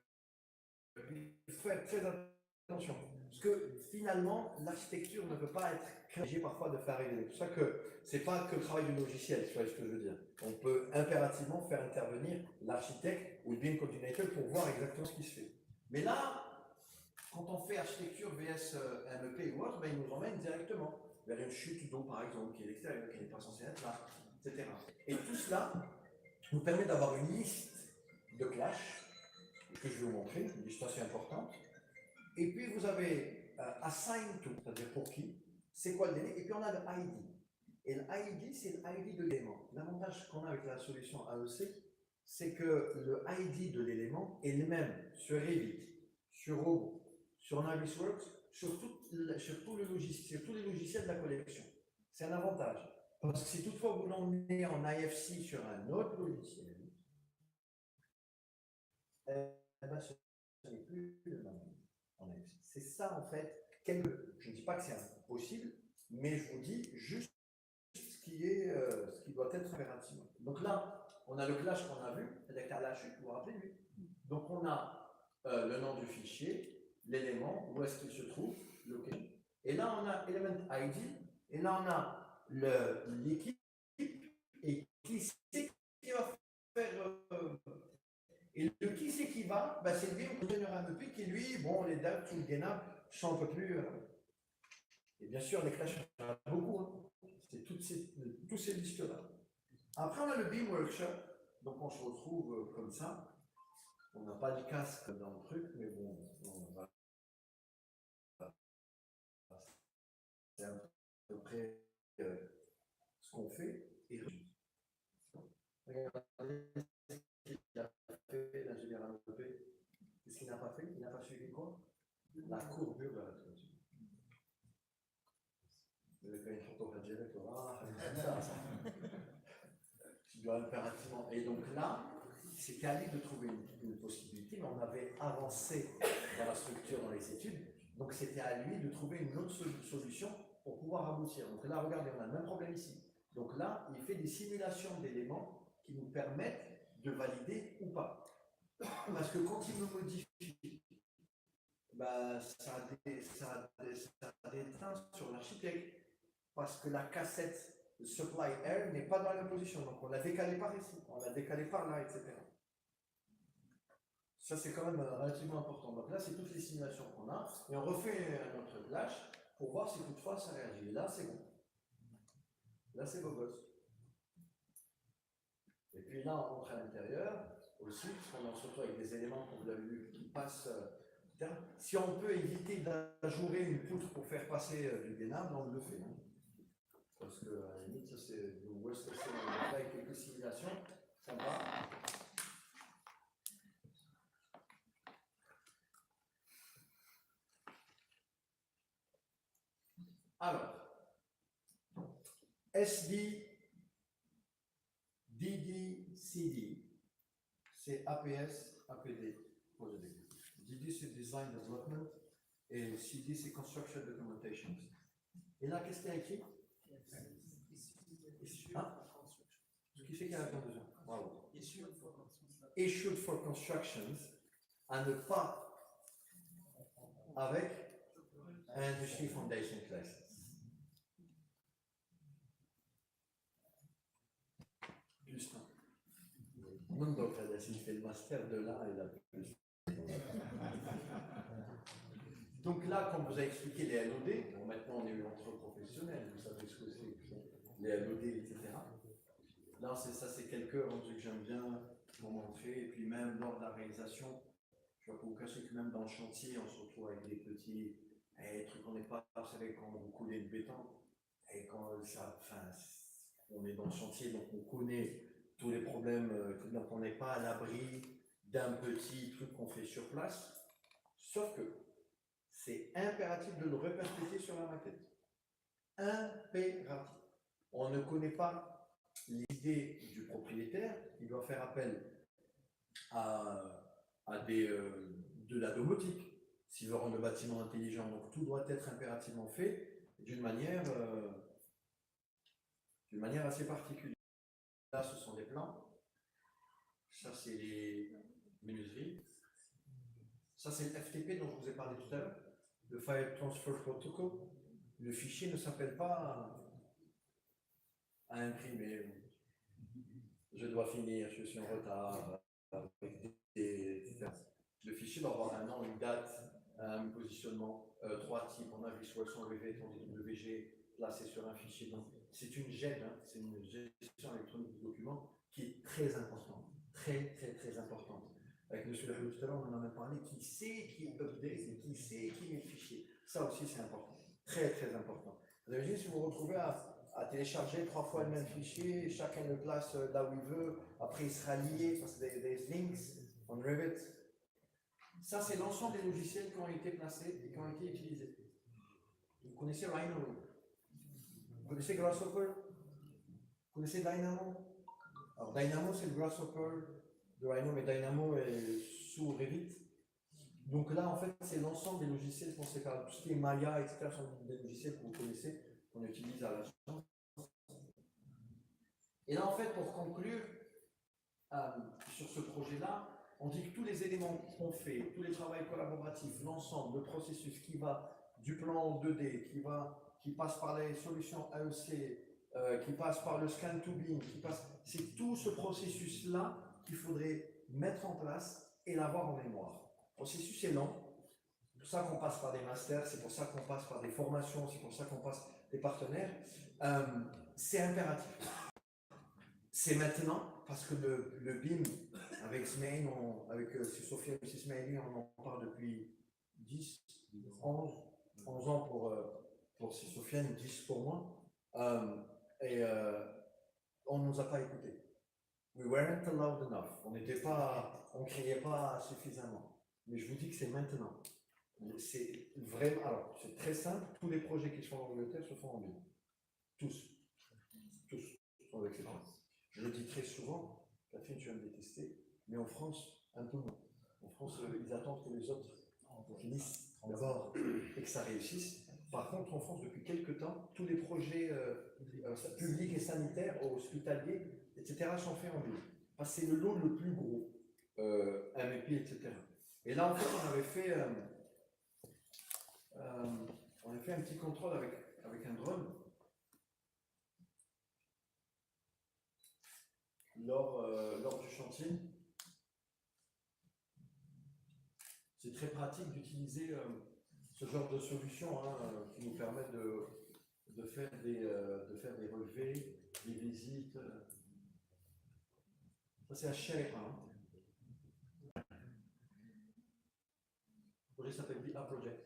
il faut faire très attention, parce que finalement, l'architecture ne peut pas être obligée parfois de faire arriver. C'est pour ça que c'est pas que le travail du logiciel, tu vois ce que je veux dire. On peut impérativement faire intervenir l'architecte ou le BIM coordinator pour voir exactement ce qui se fait. Mais là, quand on fait architecture vs MEP ou autre, ben, il nous emmène directement vers une chute d'eau, par exemple, qui est l'extérieur, qui n'est pas censée être là, etc. Et tout cela nous permet d'avoir une liste de clash que je vais vous montrer, une liste assez importante. Et puis vous avez assign to, c'est-à-dire pour qui, c'est quoi le délai, et puis on a le ID. Et le ID, c'est le ID de l'élément. L'avantage qu'on a avec la solution AEC, c'est que le ID de l'élément est le même sur Revit, sur Robo, sur Navisworks, sur tous les logiciels de la collection. C'est un avantage. Parce que si toutefois vous l'emmenez en IFC sur un autre logiciel, ben, ce n'est plus le même en IFC. C'est ça en fait. Je ne dis pas que c'est impossible, mais je vous dis juste ce qui doit être impératif. Donc là, on a le clash qu'on a vu, avec la chute, vous vous rappelez lui. Donc on a le nom du fichier, l'élément, où est-ce qu'il se trouve, location. Et là on a element ID, et là on a l'équipe, et qui c'est qui va faire. Et le qui c'est qui va, ben c'est lui, on donne un MEP qui lui, bon, les dates, tout le gainable, sont un peu plus. Et bien sûr, les clashs, il y en a beaucoup. Hein. C'est tous ces listes-là. Après, on a le BIM Workshop. Donc, on se retrouve comme ça. On n'a pas de casque dans le truc, mais bon, on va. C'est à peu près ce qu'on fait. Et regardez ce qu'il a fait, l'ingénieur AMP. Qu'est-ce qu'il n'a pas fait? Il n'a pas suivi quoi? La courbure de la toiture. Vous avez fait une photo radiale, tu dois impérativement. Et donc là, c'était à lui de trouver une possibilité, mais on avait avancé dans la structure, dans les études, donc c'était à lui de trouver une autre solution pour pouvoir aboutir. Donc là, regardez, on a le même problème ici. Donc là, il fait des simulations d'éléments qui nous permettent de valider ou pas. Parce que quand il me modifie, bah, ça déteint sur l'architecte. Parce que la cassette supply air n'est pas dans la même position. Donc on l'a décalé par ici, on l'a décalé par là, etc. Ça, c'est quand même relativement important. Donc là, c'est toutes les simulations qu'on a. Et on refait un autre clash pour voir si toutefois ça réagit. Là, c'est bon. Là, c'est beau gosse. Et puis là, on rentre à l'intérieur aussi, parce qu'on se retrouve avec des éléments, comme vous l'avez vu, qui passent. Si on peut éviter d'ajourer une poutre pour faire passer du gainable, on le fait. Hein. Parce que, à la limite, ça c'est le worst case scenario. On fait avec quelques simulations, ça va. Alors, SD, DD, CD, c'est APS, APD. DD c'est Design Development et CD c'est Construction Documentation. Et là, qu'est-ce qu'il y a écrit? Hein? Ce qui fait qu'il y a la conclusion. Bravo. Issued for constructions, à ne pas avec Industry Foundation Class. Plus un. Non, donc, il fait le master de là et là plus. Donc là, comme vous a expliqué les LOD, bon, maintenant on est entre professionnels, vous savez ce que c'est, les LOD, etc. Là, ça, c'est quelques rendus que j'aime bien vous montrer, et puis même lors de la réalisation, je vais vous cacher que même dans le chantier, on se retrouve avec des petits trucs qu'on n'est pas, vous savez, quand vous coulez le béton, et quand ça, enfin, on est dans le chantier, donc on connaît tous les problèmes, donc on n'est pas à l'abri d'un petit truc qu'on fait sur place, sauf que C'est impératif de le reperpétuer sur la maquette. Impératif. On ne connaît pas l'idée du propriétaire, il doit faire appel à de la domotique s'il veut rendre le bâtiment intelligent. Donc tout doit être impérativement fait d'une manière assez particulière. Là, ce sont des plans. Ça, c'est les menuiseries. Ça, c'est le FTP dont je vous ai parlé tout à l'heure, le File Transfer Protocol. Le fichier ne s'appelle pas à imprimer. Je dois finir, je suis en retard. Le fichier doit avoir un nom, une date, un positionnement, 3 types. On a Visual Rivet, on dit WG, placé sur un fichier. Donc, c'est une GED, hein, c'est une gestion électronique du document qui est très importante. Très importante. Avec M. Lahoud tout à l'heure, on en a même parlé, qui sait qui update et qui sait qui met le fichier. Ça aussi, c'est important. Très important. Vous imaginez si vous vous retrouvez à télécharger 3 fois le même fichier, chacun le place là où il veut, après il sera lié, parce que des links on Revit. Ça, c'est l'ensemble des logiciels qui ont été placés et qui ont été utilisés. Vous connaissez Rhino? Vous connaissez Grasshopper? Vous connaissez Dynamo? Alors, Dynamo, c'est le Grasshopper de Rhino, mais Dynamo est sous Revit. Donc là, en fait, c'est l'ensemble des logiciels pensés par tout ce qui est Maya, etc. sont des logiciels que vous connaissez, qu'on utilise à l'agence. Et là, en fait, pour conclure sur ce projet-là, on dit que tous les éléments qu'on fait, tous les travaux collaboratifs, l'ensemble, le processus qui va du plan 2D, qui passe par les solutions AEC, qui passe par le scan to bin, c'est tout ce processus-là qu'il faudrait mettre en place et l'avoir en mémoire. Le processus est lent, c'est pour ça qu'on passe par des masters, c'est pour ça qu'on passe par des formations, c'est pour ça qu'on passe des partenaires. C'est impératif. C'est maintenant, parce que le BIM, avec Smaïn, avec Sofiane et Smaïli, on en parle depuis 11 ans pour Sofiane, 10 pour moi. On ne nous a pas écoutés. We weren't allowed enough. On ne criait pas suffisamment. Mais je vous dis que c'est maintenant. C'est vraiment, alors c'est très simple, tous les projets qui se font en Angleterre se font en BIM. Tous, sans exception. Je le dis très souvent, Catherine, tu vas me détester, mais en France, un peu moins. En France, ils attendent que les autres finissent d'abord et que ça réussisse. Par contre, en France, depuis quelques temps, tous les projets publics et sanitaires, hospitaliers, etc., sont faits en BIM. Parce que c'est le lot le plus gros, MEP, etc. Et là, en fait, on avait fait un petit contrôle avec un drone lors du chantier. C'est très pratique d'utiliser ce genre de solution qui nous permet de faire des relevés, des visites. Ça, c'est à Cher. Le projet s'appelle BIA Project.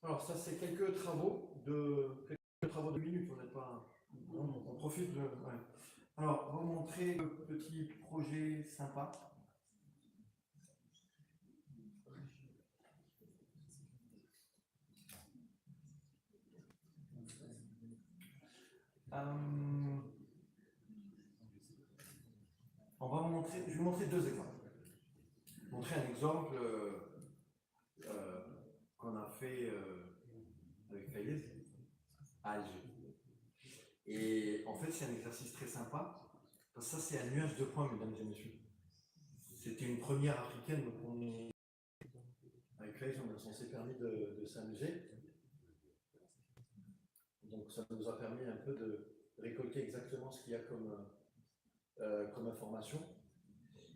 Alors, ça, c'est quelques travaux de minutes. On n'est pas. On profite de. Ouais. Alors, vous montrer le petit projet sympa. On va montrer. Je vais vous montrer deux exemples. Montrer un exemple qu'on a fait avec Fayez à Alger. Et en fait, c'est un exercice très sympa, parce que ça, c'est un nuage de points, mesdames et messieurs. C'était une première africaine, donc avec Fayez, on s'est permis de s'amuser. Donc, ça nous a permis un peu de récolter exactement ce qu'il y a comme information.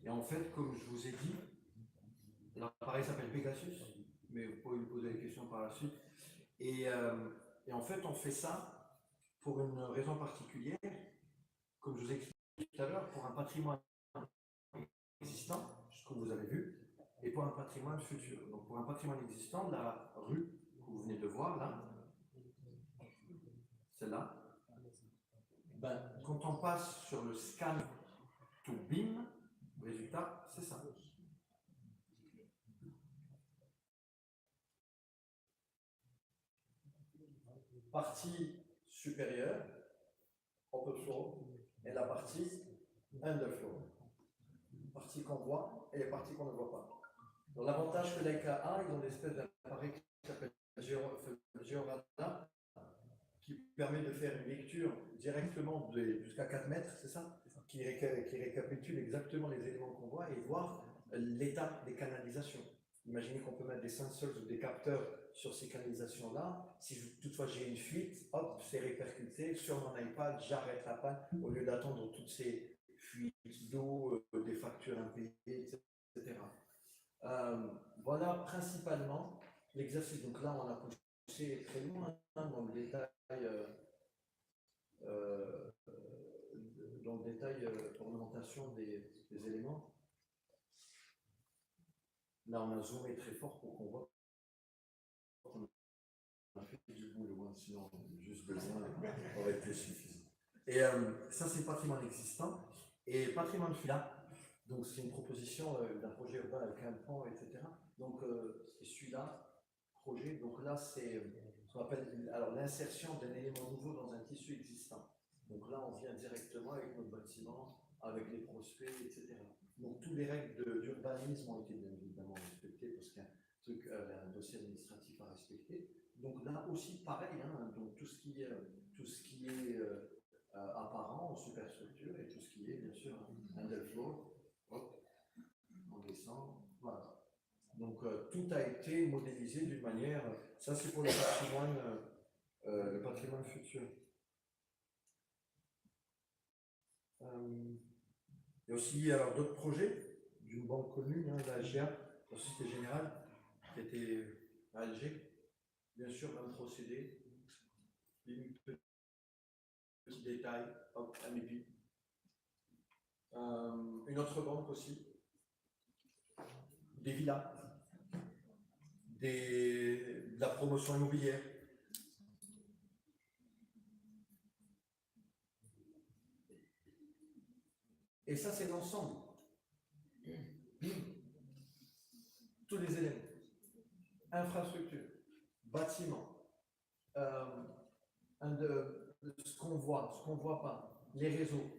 Et en fait, comme je vous ai dit, l'appareil s'appelle Pegasus, mais vous pouvez lui poser des questions par la suite. Et en fait, on fait ça pour une raison particulière, comme je vous ai expliqué tout à l'heure, pour un patrimoine existant, ce que vous avez vu, et pour un patrimoine futur. Donc pour un patrimoine existant, la rue que vous venez de voir là, celle-là, ben, quand on passe sur le scan to BIM, résultat, c'est ça. Partie supérieure, upper floor, et la partie underfloor. Partie qu'on voit et les parties qu'on ne voit pas. Donc l'avantage que Leica a, ils ont une espèce d'appareil qui s'appelle Georadar, qui permet de faire une lecture directement jusqu'à 4 mètres, c'est ça, qui récapitule exactement les éléments qu'on voit et voir l'état des canalisations. Imaginez qu'on peut mettre des sensors ou des capteurs sur ces canalisations-là. Si toutefois j'ai une fuite, hop, c'est répercuté sur mon iPad, j'arrête la panne au lieu d'attendre toutes ces fuites d'eau, des factures impayées, etc. Voilà principalement l'exercice. Donc là, on a poussé très loin dans le détail, ornementation des éléments. Là, on a zoomé très fort pour qu'on voit qu'on a fait du boulot, hein, sinon juste besoin aurait été suffisant. Et ça, c'est patrimoine existant. Et patrimoine futur, donc c'est une proposition d'un projet urbain avec un pont, etc. Donc celui-là, projet, donc là, c'est ce qu'on appelle l'insertion d'un élément nouveau dans un tissu existant. Donc là, on vient directement avec notre bâtiment, avec les prospects, etc. Donc toutes les règles d'urbanisme ont été bien évidemment respectées parce qu'il y a un dossier administratif à respecter. Donc là aussi, pareil, hein, donc tout ce qui est apparent en superstructure et tout ce qui est, bien sûr, underfloor, hop, on descend, voilà. Donc tout a été modélisé d'une manière, ça c'est pour le patrimoine futur. Il y a aussi d'autres projets d'une banque connue, hein, la GIA, la Société Générale, qui était à Alger. Bien sûr, même procédé, petit détail, hop, un épi. Une autre banque aussi, des villas, de la promotion immobilière. Et ça, c'est l'ensemble. Tous les éléments. Infrastructure, bâtiment, ce qu'on voit pas, les réseaux.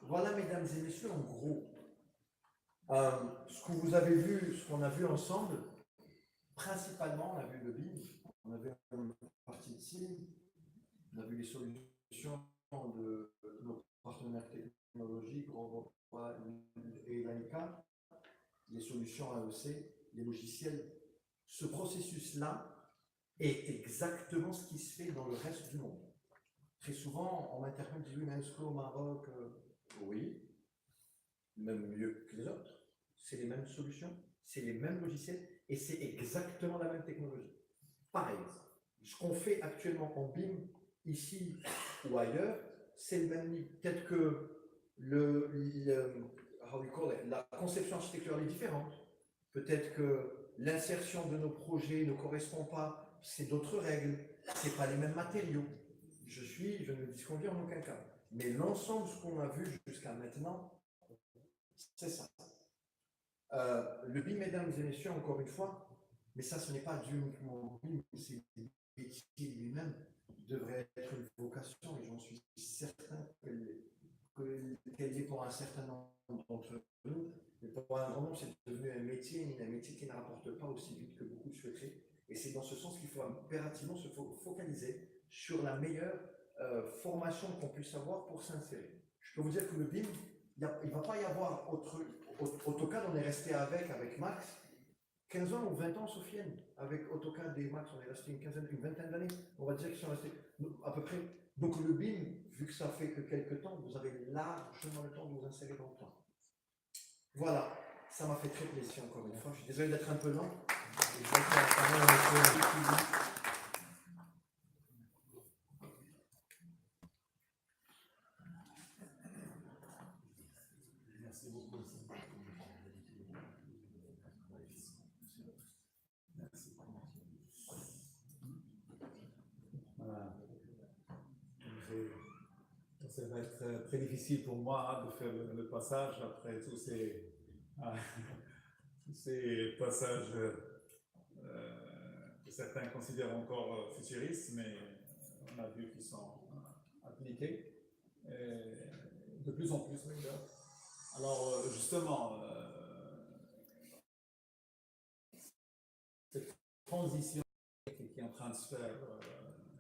Voilà, mesdames et messieurs, en gros, ce que vous avez vu, ce qu'on a vu ensemble, principalement, on a vu le BIM, on a vu une partie de SIM, on a vu les solutions de nos partenaires technologiques, et Leica, les solutions AEC, les logiciels. Ce processus-là est exactement ce qui se fait dans le reste du monde. Très souvent, on m'interpelle, dit oui, mais est-ce qu'au Maroc, oui, même mieux que les autres, c'est les mêmes solutions, c'est les mêmes logiciels et c'est exactement la même technologie. Pareil, ce qu'on fait actuellement en BIM, ici ou ailleurs, c'est le même niveau. Peut-être que la conception architecturale est différente. Peut-être que l'insertion de nos projets ne correspond pas, c'est d'autres règles, ce n'est pas les mêmes matériaux. Je ne disconviens en aucun cas. Mais l'ensemble de ce qu'on a vu jusqu'à maintenant, c'est ça. Le BIM, mesdames et messieurs, encore une fois, mais ça, ce n'est pas dû uniquement au BIM, c'est le métier lui-même devrait être une vocation, et j'en suis certain qu'elle est pour un certain nombre d'entre nous, mais pour un grand nombre, c'est devenu un métier qui ne rapporte pas aussi vite que beaucoup souhaiteraient. Et c'est dans ce sens qu'il faut impérativement se focaliser sur la meilleure formation qu'on puisse avoir pour s'insérer. Je peux vous dire que le BIM, il ne va pas y avoir AutoCAD, on est resté avec Max 15 ans ou 20 ans, Sofiane. Avec AutoCAD et Max, on est resté une vingtaine d'années. On va dire qu'ils sont restés à peu près. Donc le BIM, vu que ça fait que quelques temps, vous avez largement le temps de vous insérer dans le temps. Voilà, ça m'a fait très plaisir encore une fois. Je suis désolé d'être un peu lent. Merci beaucoup. va être très difficile pour moi de faire le passage après tous ces passages que certains considèrent encore futuristes, mais on a vu qu'ils sont appliqués de plus en plus d'ailleurs. Alors justement, cette transition qui est en train de se faire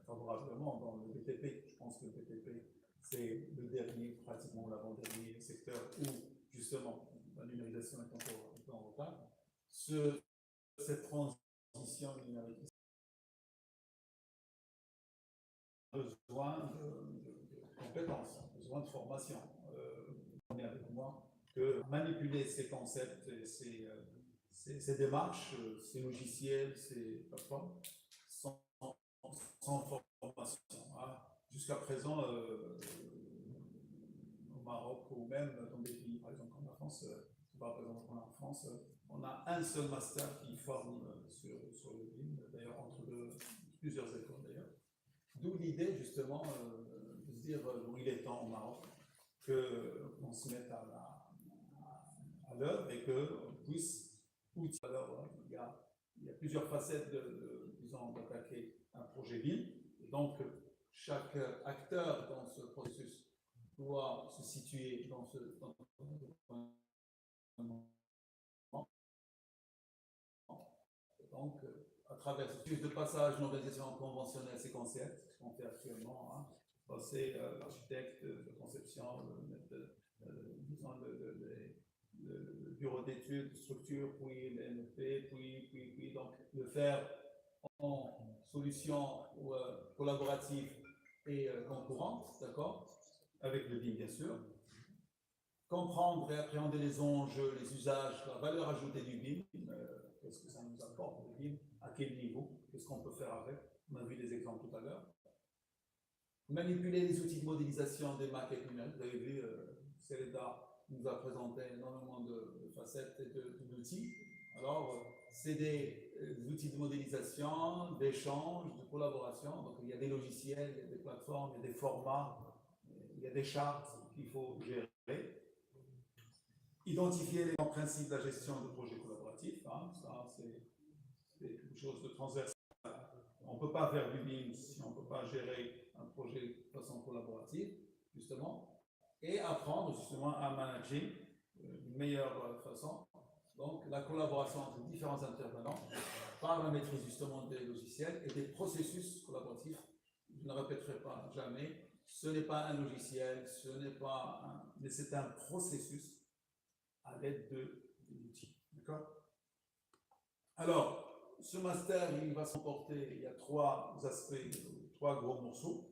favorablement dans le BTP, je pense que le BTP c'est le dernier, pratiquement l'avant-dernier secteur où justement la numérisation est encore un peu en retard. Cette transition numérique a besoin de compétences, besoin de formation. On est avec moi que manipuler ces concepts et ces démarches, ces logiciels, ces plateformes, sans formation. Hein. Jusqu'à présent, au Maroc ou même dans des pays, par exemple comme la France, par exemple en France, on a un seul master qui forme sur le BIM, d'ailleurs entre plusieurs écoles d'ailleurs. D'où l'idée justement de se dire, il est temps au Maroc qu'on se mette à l'œuvre et qu'on puisse outiller. Alors, il y a plusieurs facettes disons, d'attaquer un projet BIM. Donc, chaque acteur dans ce processus doit se situer dans ce donc, à travers ce type de passage d'organisation conventionnelle séquentielle, ce qu'on fait actuellement, hein, passer l'architecte de conception, disons le bureau d'études, structure, puis l'NP, puis donc le faire en solution collaborative et concurrente, d'accord, avec le BIM bien sûr. Comprendre et appréhender les enjeux, les usages, la valeur ajoutée du BIM, qu'est-ce que ça nous apporte le BIM, à quel niveau, qu'est-ce qu'on peut faire avec, on a vu des exemples tout à l'heure. Manipuler les outils de modélisation des maquettes numériques, vous avez vu, Céleda nous a présenté énormément de facettes et d'outils. Alors, c'est des outils de modélisation, d'échange, de collaboration, donc il y a des logiciels, il y a des plateformes, il y a des formats, il y a des chartes qu'il faut gérer. Identifier les grands principes de la gestion de projets collaboratifs, hein, ça c'est quelque chose de transversal. On ne peut pas faire du BIM si on ne peut pas gérer un projet de façon collaborative, justement, et apprendre justement à manager d'une meilleure façon. Donc la collaboration entre différents intervenants par la maîtrise justement des logiciels et des processus collaboratifs. Je ne répéterai pas jamais, ce n'est pas un logiciel, ce n'est pas mais c'est un processus à l'aide de l'outil. D'accord? Alors, ce master, il va s'emporter, il y a trois aspects, trois gros morceaux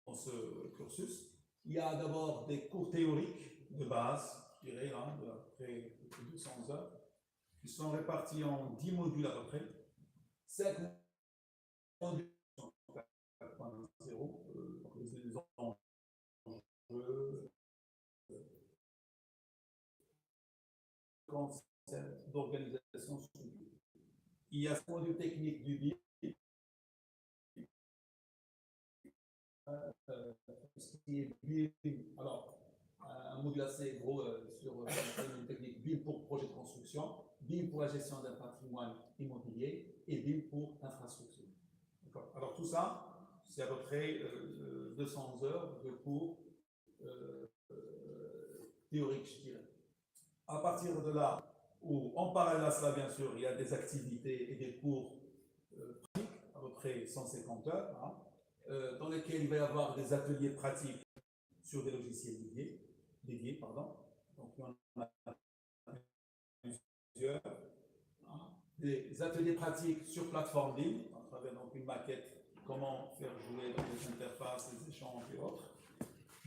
dans ce cursus. Il y a d'abord des cours théoriques de base, je dirais, hein, de près de 200 heures, qui sont répartis en 10 modules à peu près. 5 modules sont 4.0, les enjeux, concept d'organisation. Il y a ce module technique du BIM, ce qui est BIM, alors un module assez gros sur le module technique BIM pour projet de construction, BIM pour la gestion d'un patrimoine immobilier et BIM pour infrastructure. Alors tout ça, c'est à peu près 200 heures de cours théoriques, je dirais. À partir de là, où en parallèle à cela, bien sûr, il y a des activités et des cours pratiques, à peu près 150 heures, hein, dans lesquels il va y avoir des ateliers pratiques sur des logiciels dédiés, pardon. Donc, il y en a plusieurs. Hein, des ateliers pratiques sur plateforme BIM, à travers donc une maquette, comment faire jouer dans les interfaces, les échanges et autres.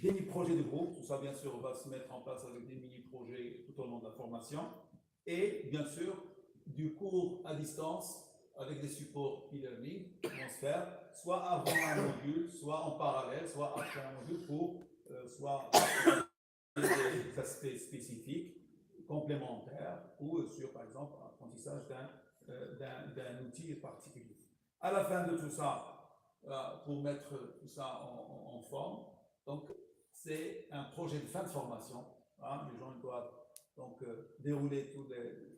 Des mini-projets de groupe, tout ça bien sûr va se mettre en place avec des mini-projets tout au long de la formation. Et bien sûr, du cours à distance avec des supports e-learning qui vont se faire soit avant un module, soit en parallèle, soit après un module pour soit des aspects spécifiques, complémentaires ou sur par exemple l'apprentissage d'un outil particulier. À la fin de tout ça, pour mettre tout ça en forme, donc c'est un projet de fin de formation. Hein, les gens doivent donc dérouler tout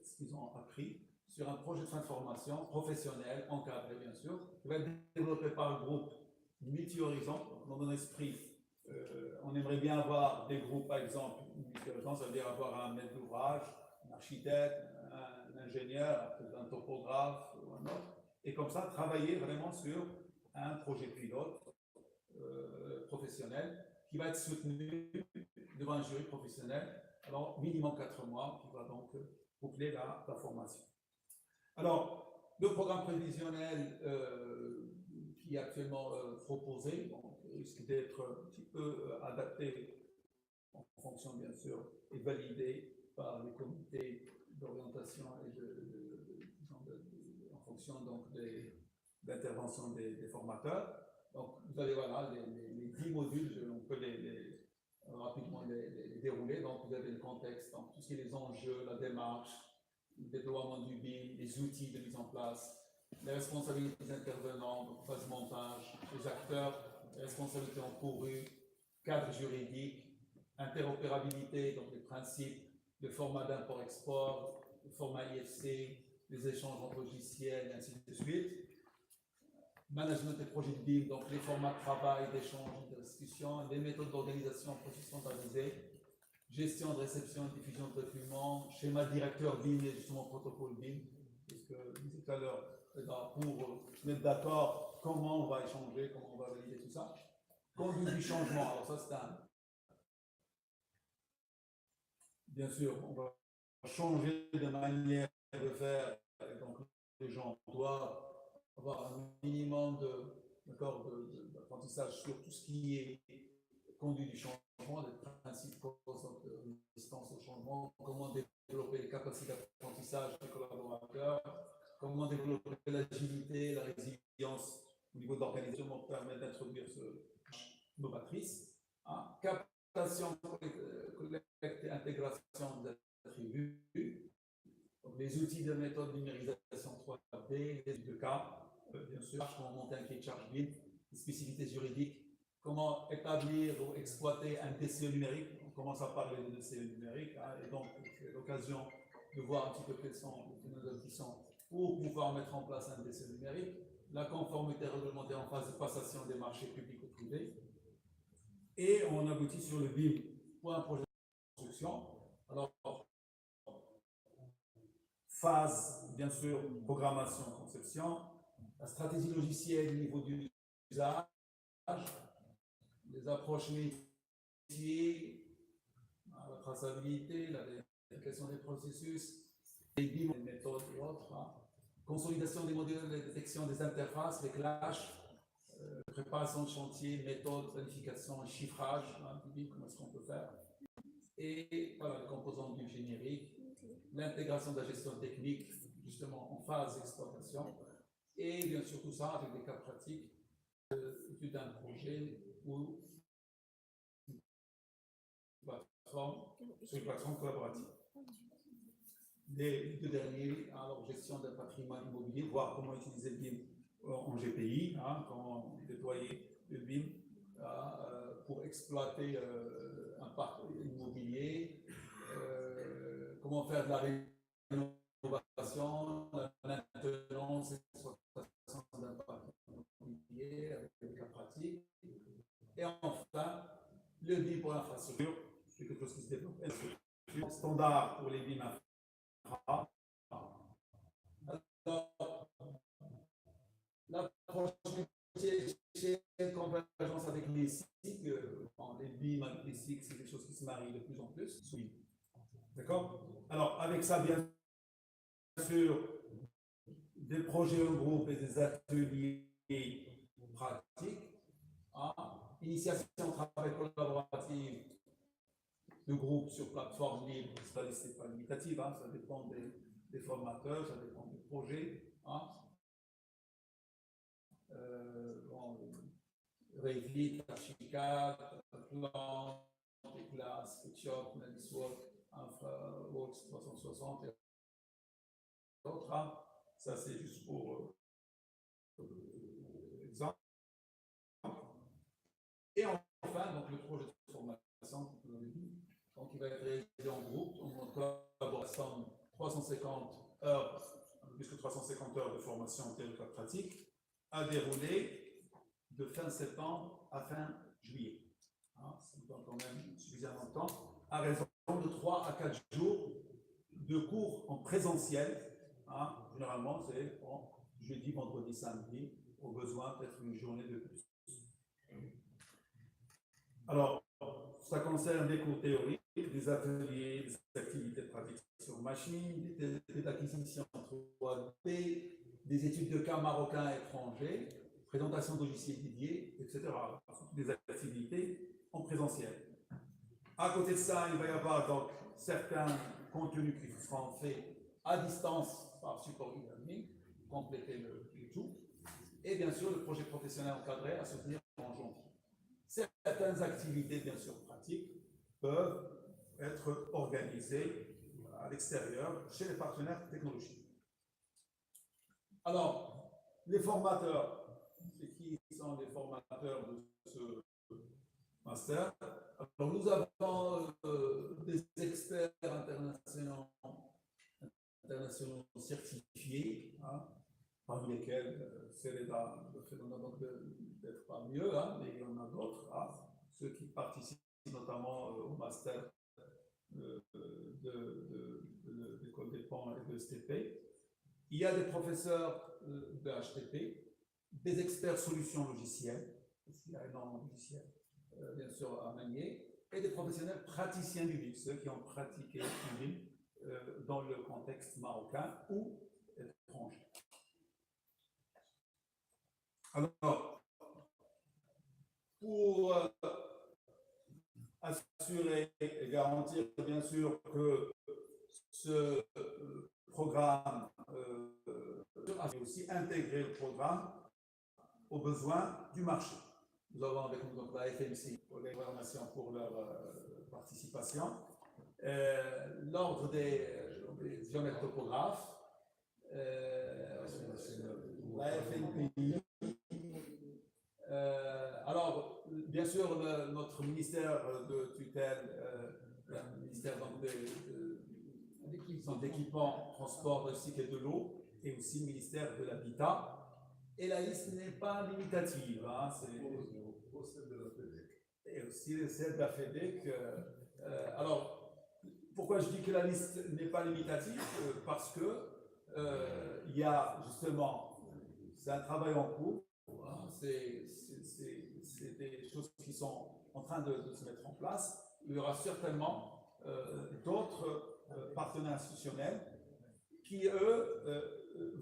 ce qu'ils ont appris sur un projet de fin de formation professionnel, encadré bien sûr, qui va être développé par le groupe Multi-Horizon. Dans mon esprit, on aimerait bien avoir des groupes, par exemple, Multi-Horizon, ça veut dire avoir un maître d'ouvrage, un architecte, un ingénieur, un topographe ou un autre, et comme ça travailler vraiment sur un projet pilote professionnel qui va être soutenu devant un jury professionnel, alors minimum 4 mois, qui va donc boucler la formation. Alors, le programme prévisionnel qui est actuellement proposé risque d'être un petit peu adapté en fonction, bien sûr, et validé par les comités d'orientation et en fonction donc d'intervention des formateurs. Donc, vous avez voilà, les 10 modules, on peut rapidement les dérouler. Donc, vous avez le contexte, donc, tout ce qui est les enjeux, la démarche, le déploiement du BIM, les outils de mise en place, les responsabilités des intervenants, donc phase montage, les acteurs, les responsabilités encourues, cadre juridique, interopérabilité, donc les principes de format d'import-export, le format IFC, les échanges entre logiciels, et ainsi de suite. Management des projets de BIM, donc les formats de travail, d'échange, de discussion, les méthodes d'organisation en processus standardisé, gestion de réception et diffusion de documents, schéma directeur BIM et justement protocole BIM, puisque je disais tout à l'heure, pour se mettre d'accord comment on va échanger, comment on va valider tout ça. Conduite du changement, alors ça c'est un. Bien sûr, on va changer de manière de faire, donc les gens doivent avoir un minimum d'apprentissage sur tout ce qui est conduite du changement, les principes de résistance au changement, comment développer les capacités d'apprentissage des collaborateurs, comment développer l'agilité, la résilience au niveau de l'organisation pour permettre d'introduire ce novatrice. Hein, captation, collecte et intégration des attributs, donc les outils de méthode de numérisation 3D, les études de cas, bien sûr, comment monter un cahier de charge BIM, les spécificités juridiques, comment établir ou exploiter un DCE numérique. On commence à parler de DCE numérique, hein, et donc c'est l'occasion de voir un petit peu quels sont les technologies qui sont pour pouvoir mettre en place un DCE numérique, la conformité réglementaire en phase de passation des marchés publics ou privés, et on aboutit sur le BIM pour un projet de construction. Alors, phase, bien sûr, programmation, conception, la stratégie logicielle au niveau du usage, les approches métiers, la traçabilité, la vérification des processus, les BIM, les méthodes et autres, hein. Consolidation des modèles de détection des interfaces, les clashs, préparation de chantier, méthode, planification, chiffrage, hein, comment est-ce qu'on peut faire, et voilà, les composants du générique, l'intégration de la gestion technique, justement en phase d'exploitation, et bien sûr tout ça avec des cas pratiques, étude d'un projet ou une plateforme collaborative. Les deux derniers, alors gestion d'un patrimoine immobilier, voir comment utiliser le BIM en GPI, hein, comment déployer le BIM pour exploiter un parc immobilier, comment faire de la rénovation, la maintenance et l'exploitation d'un parc immobilier avec des cas pratiques. Et enfin, le BIM pour l'infrastructure, c'est quelque chose qui se développe. Standard pour les BIM infra. Alors, l'approche convergence avec les cycles, les BIM avec les cycles, c'est des choses qui se marient de plus en plus. D'accord? Alors, avec ça, bien sûr, des projets en groupe et des ateliers pratiques. Hein? Initiation travail collaboratif de groupe sur plateforme libre, ça c'est pas limitatif, hein, ça dépend des formateurs, ça dépend des projets. Hein. Revit, Archicad, Plan, des classes, SketchUp, Navisworks, InfraWorks 360 et d'autres. Hein. Ça c'est juste pour exemple. Et enfin, donc, le projet de formation. il va être réalisé en groupe, en collaboration, 350 heures, plus que 350 heures de formation théorique et pratique, à dérouler de fin septembre à fin juillet. Ça nous donne quand même suffisamment de temps, à raison de 3 à 4 jours de cours en présentiel. Généralement, c'est jeudi, vendredi, samedi, au besoin peut-être une journée de plus. Alors, ça concerne des cours théoriques, des ateliers, des activités pratiques sur machine, des acquisitions 3D, des études de cas marocains et étrangers, présentation de logiciels dédiés, etc. Des activités en présentiel. À côté de ça, il va y avoir donc certains contenus qui seront faits à distance par support e-learning, compléter le tout, et bien sûr le projet professionnel encadré à soutenir en janvier. Certaines activités, bien sûr pratiques, peuvent être organisées à l'extérieur chez les partenaires technologiques. Alors, les formateurs, c'est qui sont les formateurs de ce master? Alors, nous avons des experts internationaux certifiés, parmi lesquels Céleda fait donc d'être parmi eux, mais il y en a d'autres, ceux qui participent notamment au master de l'école des ponts et de STP. Il y a des professeurs de HTP, des experts solutions logicielles, parce qu'il y a énormément de logiciels, bien sûr, à manier, et des professionnels praticiens du BIM, ceux qui ont pratiqué du BIM dans le contexte marocain ou étranger. Alors, pour assurer et garantir, bien sûr, que ce programme a aussi intégré le programme aux besoins du marché. Nous avons avec nous donc la FMC pour les informations pour leur participation, l'ordre des géomètres topographes, la FNPI. Alors, bien sûr, notre ministère de tutelle, le ministère d'équipement, transport, de cycle et de l'eau, et aussi le ministère de l'Habitat. Et la liste n'est pas limitative. Et aussi celle de la FEDEC. Alors, pourquoi je dis que la liste n'est pas limitative? Parce que il y a justement, c'est un travail en cours, c'est des choses qui sont en train de se mettre en place. Il y aura certainement d'autres partenaires institutionnels qui, eux,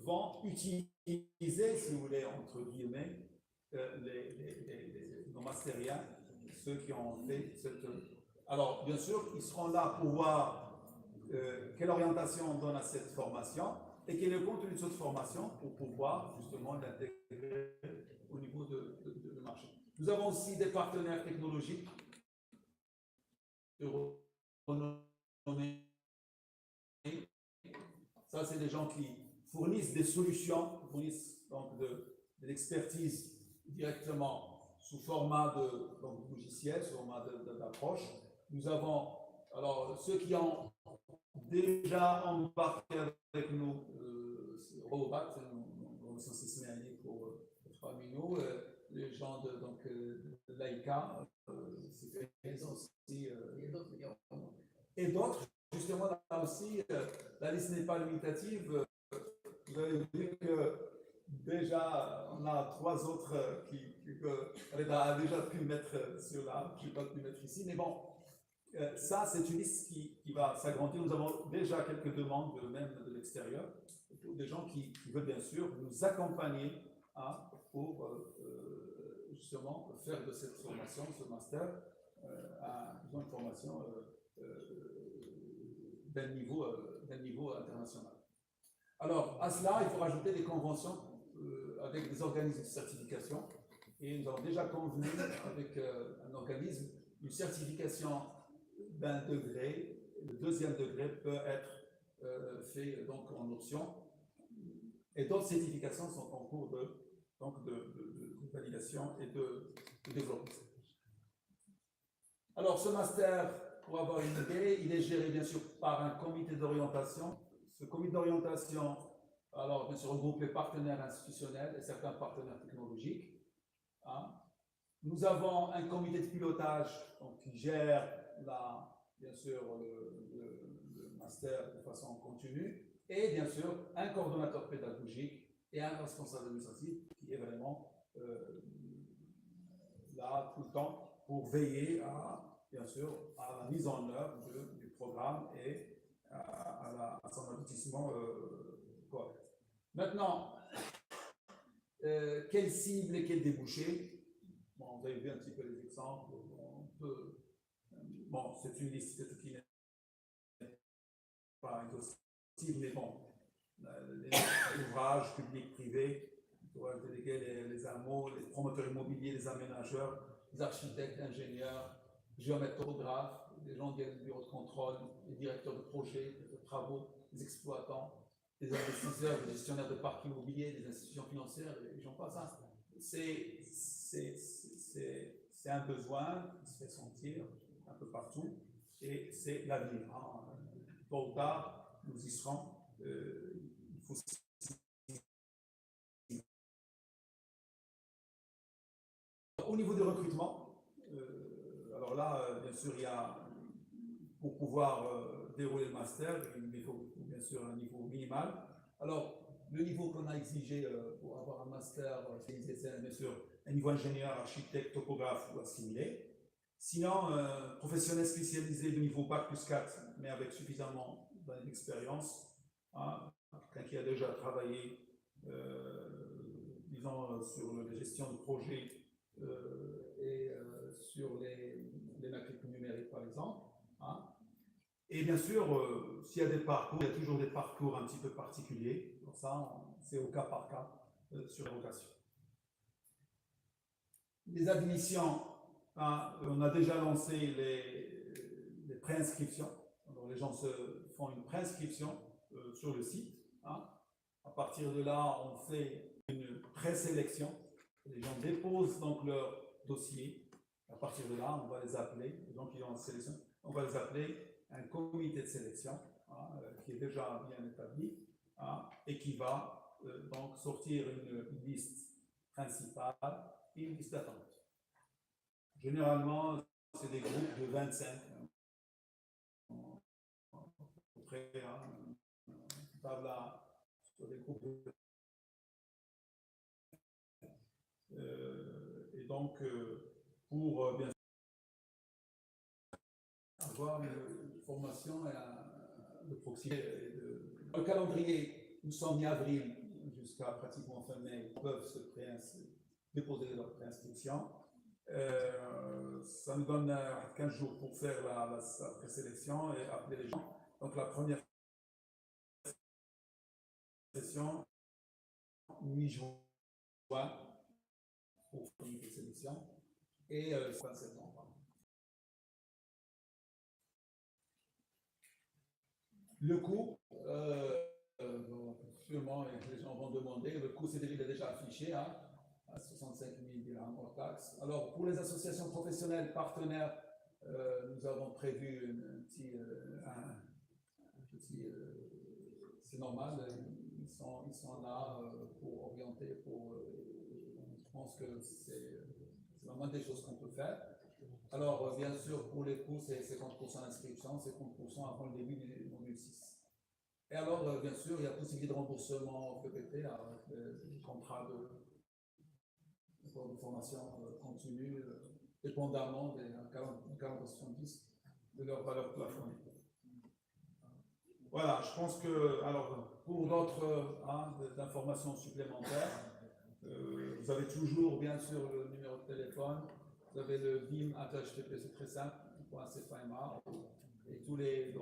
vont utiliser, si vous voulez, entre guillemets, nos mastériens, ceux qui ont fait cette... Alors, bien sûr, ils seront là pour voir quelle orientation on donne à cette formation et quel est le contenu de cette formation pour pouvoir justement l'intégrer au niveau de marché. Nous avons aussi des partenaires technologiques renommés. Ça, c'est des gens qui fournissent des solutions, fournissent donc de l'expertise directement sous format de logiciel, sous format d'approche. Nous avons, alors, ceux qui ont déjà embarqué avec nous, Robobat, nous sommes systémiques pour parmi nous, les gens de l'AICA, aussi, et d'autres. Justement, là aussi, la liste n'est pas limitative. Vous avez vu que déjà, on a 3 autres qu'elle a déjà pu mettre sur là, je n'ai pas pu mettre ici, mais bon, ça, c'est une liste qui va s'agrandir. Nous avons déjà quelques demandes, même de l'extérieur, des gens qui veulent bien sûr nous accompagner pour justement faire de cette formation, ce master, une formation d'un niveau international. Alors, à cela, il faut rajouter des conventions avec des organismes de certification. Et nous avons déjà convenu avec un organisme une certification d'un degré. Le 2e degré peut être fait donc en option. Et d'autres certifications sont en cours de validation et de développement. Alors, ce master pour avoir une idée, il est géré bien sûr par un comité d'orientation. Ce comité d'orientation, alors bien sûr, regroupe les partenaires institutionnels et certains partenaires technologiques. Hein. Nous avons un comité de pilotage donc, qui gère bien sûr le master de façon continue et bien sûr un coordonnateur pédagogique et un responsable administratif qui est vraiment là tout le temps pour veiller bien sûr à la mise en œuvre du programme et à son aboutissement correct. Maintenant, quelles cibles et quels débouchés? Bon, vous avez vu un petit peu les exemples. Bon, c'est une liste qui n'est pas exhaustive, mais bon, les ouvrages publics, privés, pour déléguer les AMO, les promoteurs immobiliers, les aménageurs, les architectes, ingénieurs, géomètres topographes, les gens du bureau de contrôle, les directeurs de projets, de travaux, les exploitants, les investisseurs, les gestionnaires de parcs immobiliers, les institutions financières, et j'en passe. C'est un besoin qui se fait sentir un peu partout et c'est l'avenir. Hein. Tôt ou tard, nous y serons. Il faut au niveau du recrutement, alors là, bien sûr, il y a, pour pouvoir dérouler le master, il faut bien sûr un niveau minimal. Alors, le niveau qu'on a exigé pour avoir un master, c'est bien sûr un niveau ingénieur, architecte, topographe ou assimilé. Sinon, professionnel spécialisé de niveau Bac plus 4, mais avec suffisamment d'expérience, hein, quelqu'un qui a déjà travaillé, disons, sur la gestion de projets et sur les matricules numériques, par exemple. Hein. Et bien sûr, s'il y a des parcours, il y a toujours des parcours un petit peu particuliers. Donc ça, c'est au cas par cas sur la vocation. Les admissions, hein, on a déjà lancé les préinscriptions. Alors les gens se font une préinscription sur le site. Hein. À partir de là, on fait une présélection. Les gens déposent donc leur dossier. À partir de là, on va les appeler, les gens qui ont en sélection, on va les appeler un comité de sélection hein, qui est déjà bien établi hein, et qui va donc sortir une liste principale et une liste d'attente. Généralement, c'est des groupes de 25. Après, sur des groupes et donc, pour bien avoir une formation de proximité. Le calendrier, nous sommes mi-avril jusqu'à pratiquement fin mai, ils peuvent déposer leur préinscription. Ça nous donne 15 jours pour faire la présélection et appeler les gens. Donc la première session, mi-juin, pour faire une présélection, et fin septembre. Le coût, sûrement les gens vont demander, le coût c'est déjà affiché hein, à 65 000 dirhams hors taxe. Alors pour les associations professionnelles partenaires, nous avons prévu un petit c'est normal, ils sont là pour orienter, je pense que c'est la moindre des choses qu'on peut faire. Alors, bien sûr, pour les coûts, c'est 50% d'inscription, 50% avant le début du module 6. Et alors, bien sûr, il y a possibilité de remboursement PPT avec le contrat de formation continue, dépendamment des 40-70 de leur valeur plafonnée. Voilà, je pense que, alors, pour d'autres informations supplémentaires, vous avez toujours, bien sûr, le numéro de téléphone. Vous avez le BIM@HTTP, c'est très simple, .cfama, et tous les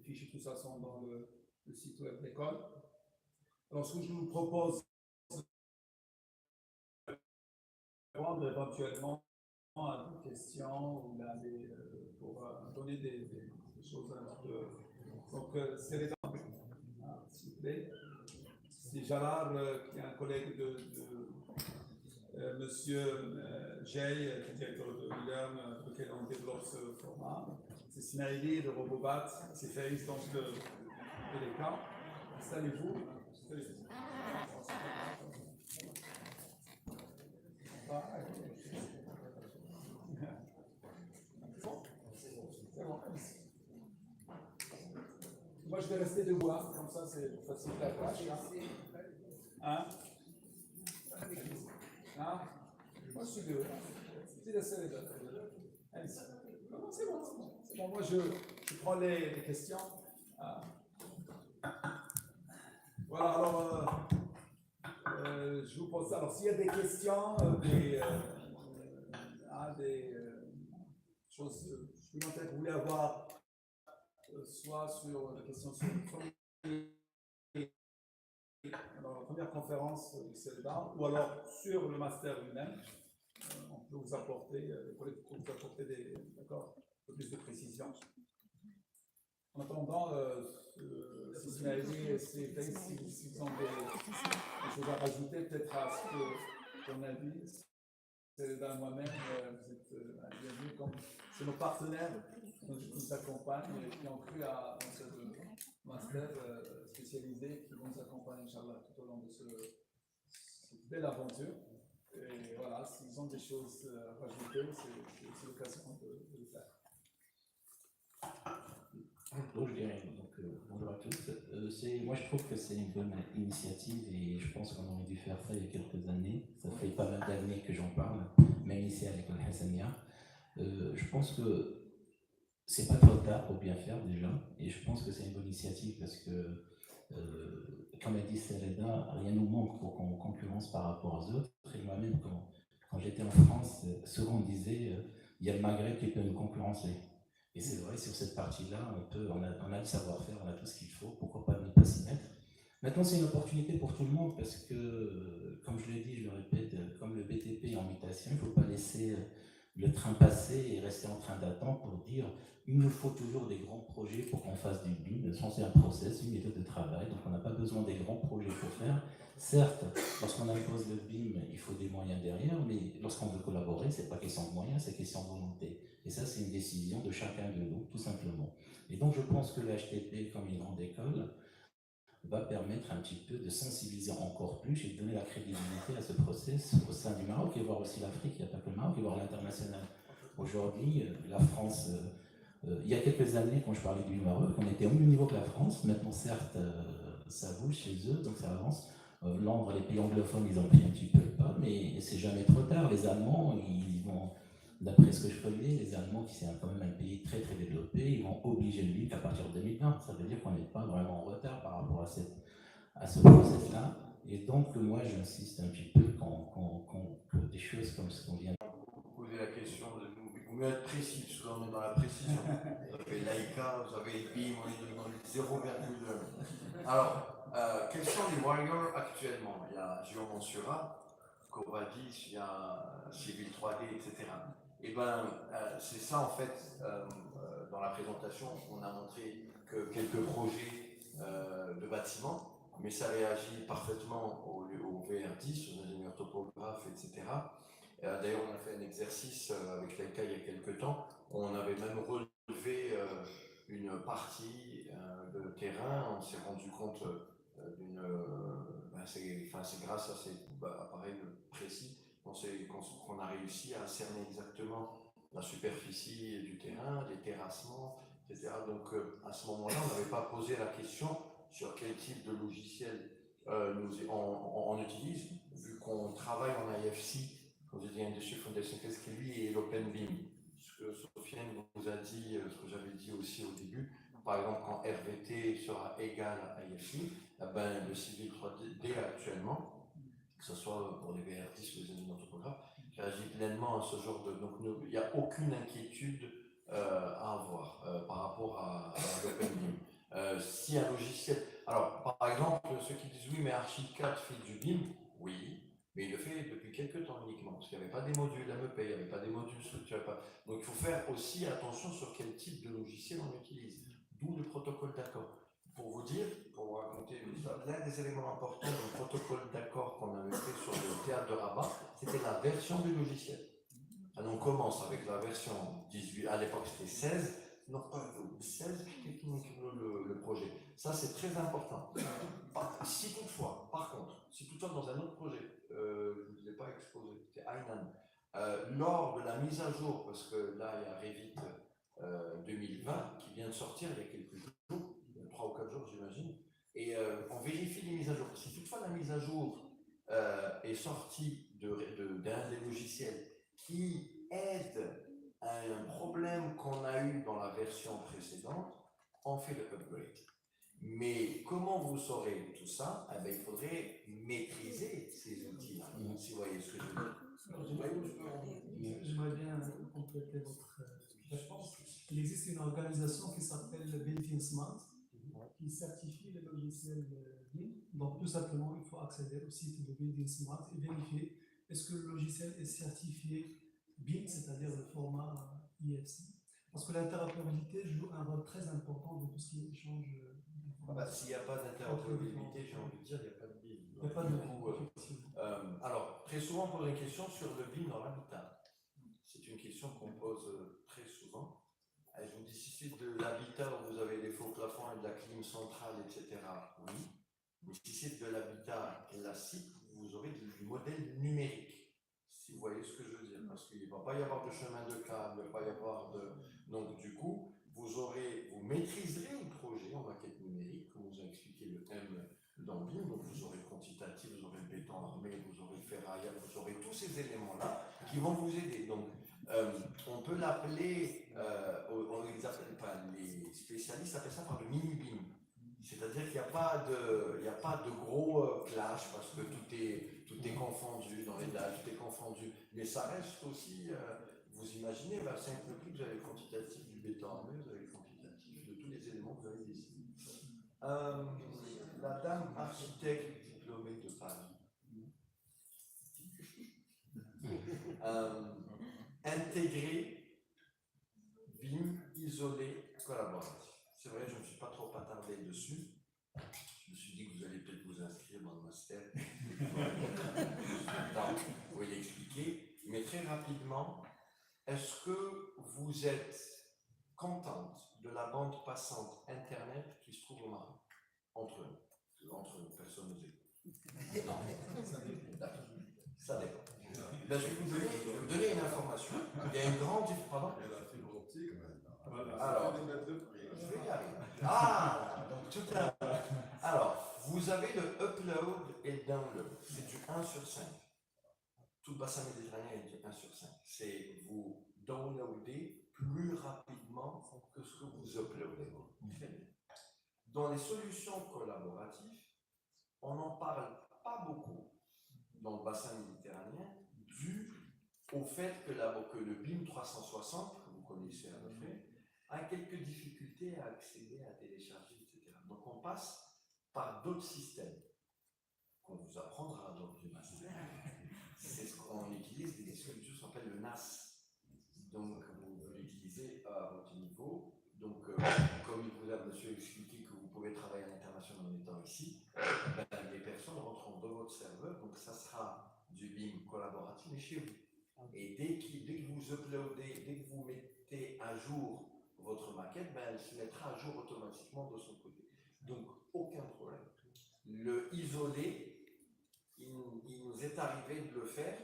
fichiers, tout ça sont dans le site web de l'école. Alors, ce que je vous propose de répondre éventuellement à des questions ou pour donner des choses un petit peu. Donc, c'est les temps, s'il vous plaît. C'est Jalal, qui est un collègue Monsieur Jay, directeur de William, avec lequel on développe ce format. C'est Sinaïli de Robobat, c'est Félix donc de Télécom. Installez-vous. C'est bon. Moi, je vais rester debout, hein. Comme ça, c'est facile à tâche. Hein? Hein? Moi, je suis dehors. C'est bon, c'est bon. C'est bon, moi, je prends les questions. Voilà, alors, je vous pose ça. Alors, s'il y a des questions, des choses supplémentaires que vous voulez avoir, soit sur la question sur alors, la première conférence du CELDA, ou alors sur le master lui-même, on peut vous apporter, d'accord, un peu plus de précision. En attendant, si Sinaïli et s'ils ont des choses à rajouter, peut-être à ce qu'on a dit, CELDA moi-même, vous êtes bienvenus, comme c'est nos partenaires qui nous accompagnent et qui ont cru à ce master spécialisé qui vont nous accompagner, Inch'Allah, tout au long de cette belle aventure. Et voilà, s'ils ont des choses à rajouter, c'est l'occasion de le faire. Donc, je dirais, bonjour à tous. Moi, je trouve que c'est une bonne initiative et je pense qu'on aurait dû faire ça il y a quelques années. Ça fait pas mal d'années que j'en parle, même ici à l'école Hassania. Je pense que c'est pas trop tard pour bien faire déjà, et je pense que c'est une bonne initiative parce que, comme a dit Sereda, rien nous manque pour qu'on concurrence par rapport aux autres. Et moi-même, quand j'étais en France, souvent on disait il y a le Maghreb qui peut nous concurrencer. Et c'est vrai, sur cette partie-là, on a le savoir-faire, on a tout ce qu'il faut, pourquoi pas ne pas s'y mettre. Maintenant, c'est une opportunité pour tout le monde parce que, comme je l'ai dit, je le répète, comme le BTP est en mutation, il ne faut pas laisser le train passer et rester en train d'attendre pour dire il nous faut toujours des grands projets pour qu'on fasse du BIM. C'est un process, une méthode de travail, donc on n'a pas besoin des grands projets pour faire. Certes, lorsqu'on impose le BIM, il faut des moyens derrière, mais lorsqu'on veut collaborer, ce n'est pas question de moyens, c'est question de volonté. Et ça, c'est une décision de chacun de nous, tout simplement. Et donc, je pense que le HTP, comme une grande école, va permettre un petit peu de sensibiliser encore plus et de donner la crédibilité à ce process au sein du Maroc et voir aussi l'Afrique, il n'y a pas que le Maroc, et voir l'international. Aujourd'hui, la France, il y a quelques années, quand je parlais du Maroc, on était au même niveau que la France. Maintenant, certes, ça bouge chez eux, donc ça avance. Londres, les pays anglophones, ils ont pris un petit peu le pas, mais c'est jamais trop tard. Les Allemands, ils vont, d'après ce que je connais, les Allemands, qui c'est quand même un pays très très développé, ils vont obliger le BIM à partir de 2020. Ça veut dire qu'on n'est pas vraiment en retard par rapport à ce process-là. Et donc, moi, j'insiste un petit peu que des choses comme ce qu'on vient de poser la question de nous. Il vaut mieux être précis, parce que là on est dans la précision. Vous avez l'AICA, vous avez BIM, on est dans le 0,1. Alors, quels sont les warriors actuellement? Il y a Geomansura, Covadis, il y a Civil 3D, etc. Et bien, c'est ça en fait, dans la présentation, on a montré que quelques projets de bâtiments, mais ça réagit parfaitement au VR10, aux ingénieurs topographes, etc. D'ailleurs, on a fait un exercice avec l'ENCA il y a quelques temps. On avait même relevé une partie de terrain. On s'est rendu compte d'une. C'est grâce à ces appareils précis qu'on a réussi à cerner exactement la superficie du terrain, les terrassements, etc. Donc, à ce moment-là, on n'avait pas posé la question sur quel type de logiciel on utilise, vu qu'on travaille en IFC. Vous avez dit Industry Foundation, qu'est-ce qui lui est l'Open BIM? Ce que Sofiane vous a dit, ce que j'avais dit aussi au début, par exemple, quand RVT sera égal à IFC, ben, le Civil 3D actuellement, que ce soit pour les VR10 ou les ingénieurs topographes, réagit pleinement à ce genre de. Donc, il n'y a aucune inquiétude à avoir par rapport à l'Open BIM. Si un logiciel. Alors, par exemple, ceux qui disent oui, mais Archicad fait du BIM, oui. Mais il le fait depuis quelques temps uniquement, parce qu'il n'y avait pas des modules MEP, il n'y avait pas des modules structurés. Donc il faut faire aussi attention sur quel type de logiciel on utilise, d'où le protocole d'accord. Pour vous dire, pour vous raconter une histoire, l'un des éléments importants du protocole d'accord qu'on avait fait sur le théâtre de Rabat, c'était la version du logiciel. Alors on commence avec la version 18, à l'époque c'était 16, non pas 16 le projet. Ça c'est très important. Si toutefois, par contre, si toutefois dans un autre projet, je ne vous ai pas exposé, c'était Aynan, lors de la mise à jour, parce que là il y a Revit 2020 qui vient de sortir il y a quelques jours, 3 ou 4 jours j'imagine, et on vérifie les mises à jour. Si toutefois la mise à jour est sortie d'un des logiciels qui aide à un problème qu'on a eu dans la version précédente, on fait le upgrade. Mais comment vous saurez tout ça? Eh bien, il faudrait maîtriser ces outils-là, si vous voyez ce que je veux dire. J'aimerais bien compléter votre réponse. Il existe une organisation qui s'appelle Built-in Smart, qui certifie les logiciels BIM. Donc, tout simplement, il faut accéder au site de Built-in Smart et vérifier est-ce que le logiciel est certifié BIM, c'est-à-dire le format IFC. Parce que l'interopérabilité joue un rôle très important dans tout ce qui est échange. S'il n'y a pas d'interopérabilité, j'ai envie de dire, il n'y a pas de BIM. Il n'y a pas de BIM. Alors, très souvent, on pose une question sur le BIM dans l'habitat. C'est une question qu'on pose très souvent. Et je vous dis, si c'est de l'habitat où vous avez des faux plafonds et de la clim centrale, etc., oui. Mais si c'est de l'habitat classique, vous aurez du modèle numérique. Si vous voyez ce que je veux dire. Parce qu'il ne va pas y avoir de chemin de câble, il ne va pas y avoir de... Donc, du coup, vous maîtriserez le projet en maquette numérique, comme vous a expliqué le thème dans BIM. Donc, vous aurez le quantitatif, vous aurez le béton armé, vous aurez le ferraillage, vous aurez tous ces éléments-là qui vont vous aider. Donc, on peut l'appeler, les spécialistes appellent ça par le mini-BIM. C'est-à-dire qu'il n'y a pas de gros clash parce que tout est confondu dans les dates, tout est confondu. Mais ça reste aussi, vous imaginez, vers 5 clics, vous avez le quantitatif du béton armé, vous avez le quantitatif de tous les éléments que vous avez décidés. La dame architecte diplômée de Paris. Intégrer, BIM, isolé, collaboratif. C'est vrai, je ne me suis pas trop attardé dessus. Je me suis dit que vous allez peut-être vous inscrire dans le master. Donc, vous pouvez l'expliquer. Mais très rapidement, est-ce que vous êtes contente de la bande passante Internet qui se trouve au Maroc? Entre nous, personne ne nous écoute. Non, ça dépend. Ben, je vais vous donner une information. Il y a une grande différence. Pardon? Alors, je vais y arriver. Donc tout à... Alors, vous avez le upload et le download. C'est du 1 sur 5. Tout le bassin méditerranéen est du 1 sur 5. C'est vous downloadez plus rapidement que ce que vous uploadez. Dans les solutions collaboratives, on n'en parle pas beaucoup dans le bassin méditerranéen dû au fait que le BIM 360, que vous connaissez à peu près, a quelques difficultés à accéder, à télécharger, etc. Donc on passe par d'autres systèmes qu'on vous apprendra lors du master. C'est ce qu'on utilise, des solutions qui s'appellent le NAS. Donc vous l'utilisez à votre niveau. Donc comme il vous a monsieur expliqué que vous pouvez travailler à l'international en étant ici, les personnes rentreront dans votre serveur, donc ça sera du BIM collaboratif, mais chez vous. Et dès que vous uploadez, dès que vous mettez à jour votre maquette, elle se mettra à jour automatiquement de son côté. Donc, aucun problème. Le isolé, il nous est arrivé de le faire.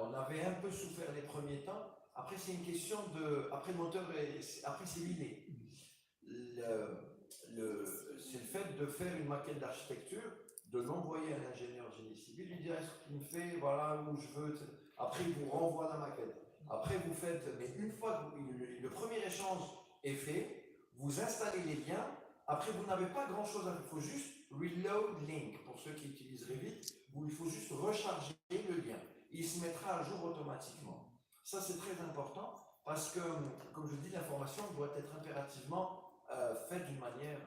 On avait un peu souffert les premiers temps. Après, c'est une question de... Après, le moteur, après, c'est l'idée. C'est le fait de faire une maquette d'architecture, de l'envoyer à un ingénieur génie civil, lui dire est-ce qu'il me fait, voilà où je veux, etc. Après, il vous renvoie la maquette. Après, vous faites, mais une fois que le premier échange est fait, vous installez les liens. Après, vous n'avez pas grand-chose à faire. Il faut juste reload link. Pour ceux qui utilisent Revit, il faut juste recharger le lien. Il se mettra à jour automatiquement. Ça, c'est très important parce que, comme je dis, l'information doit être impérativement faite d'une manière...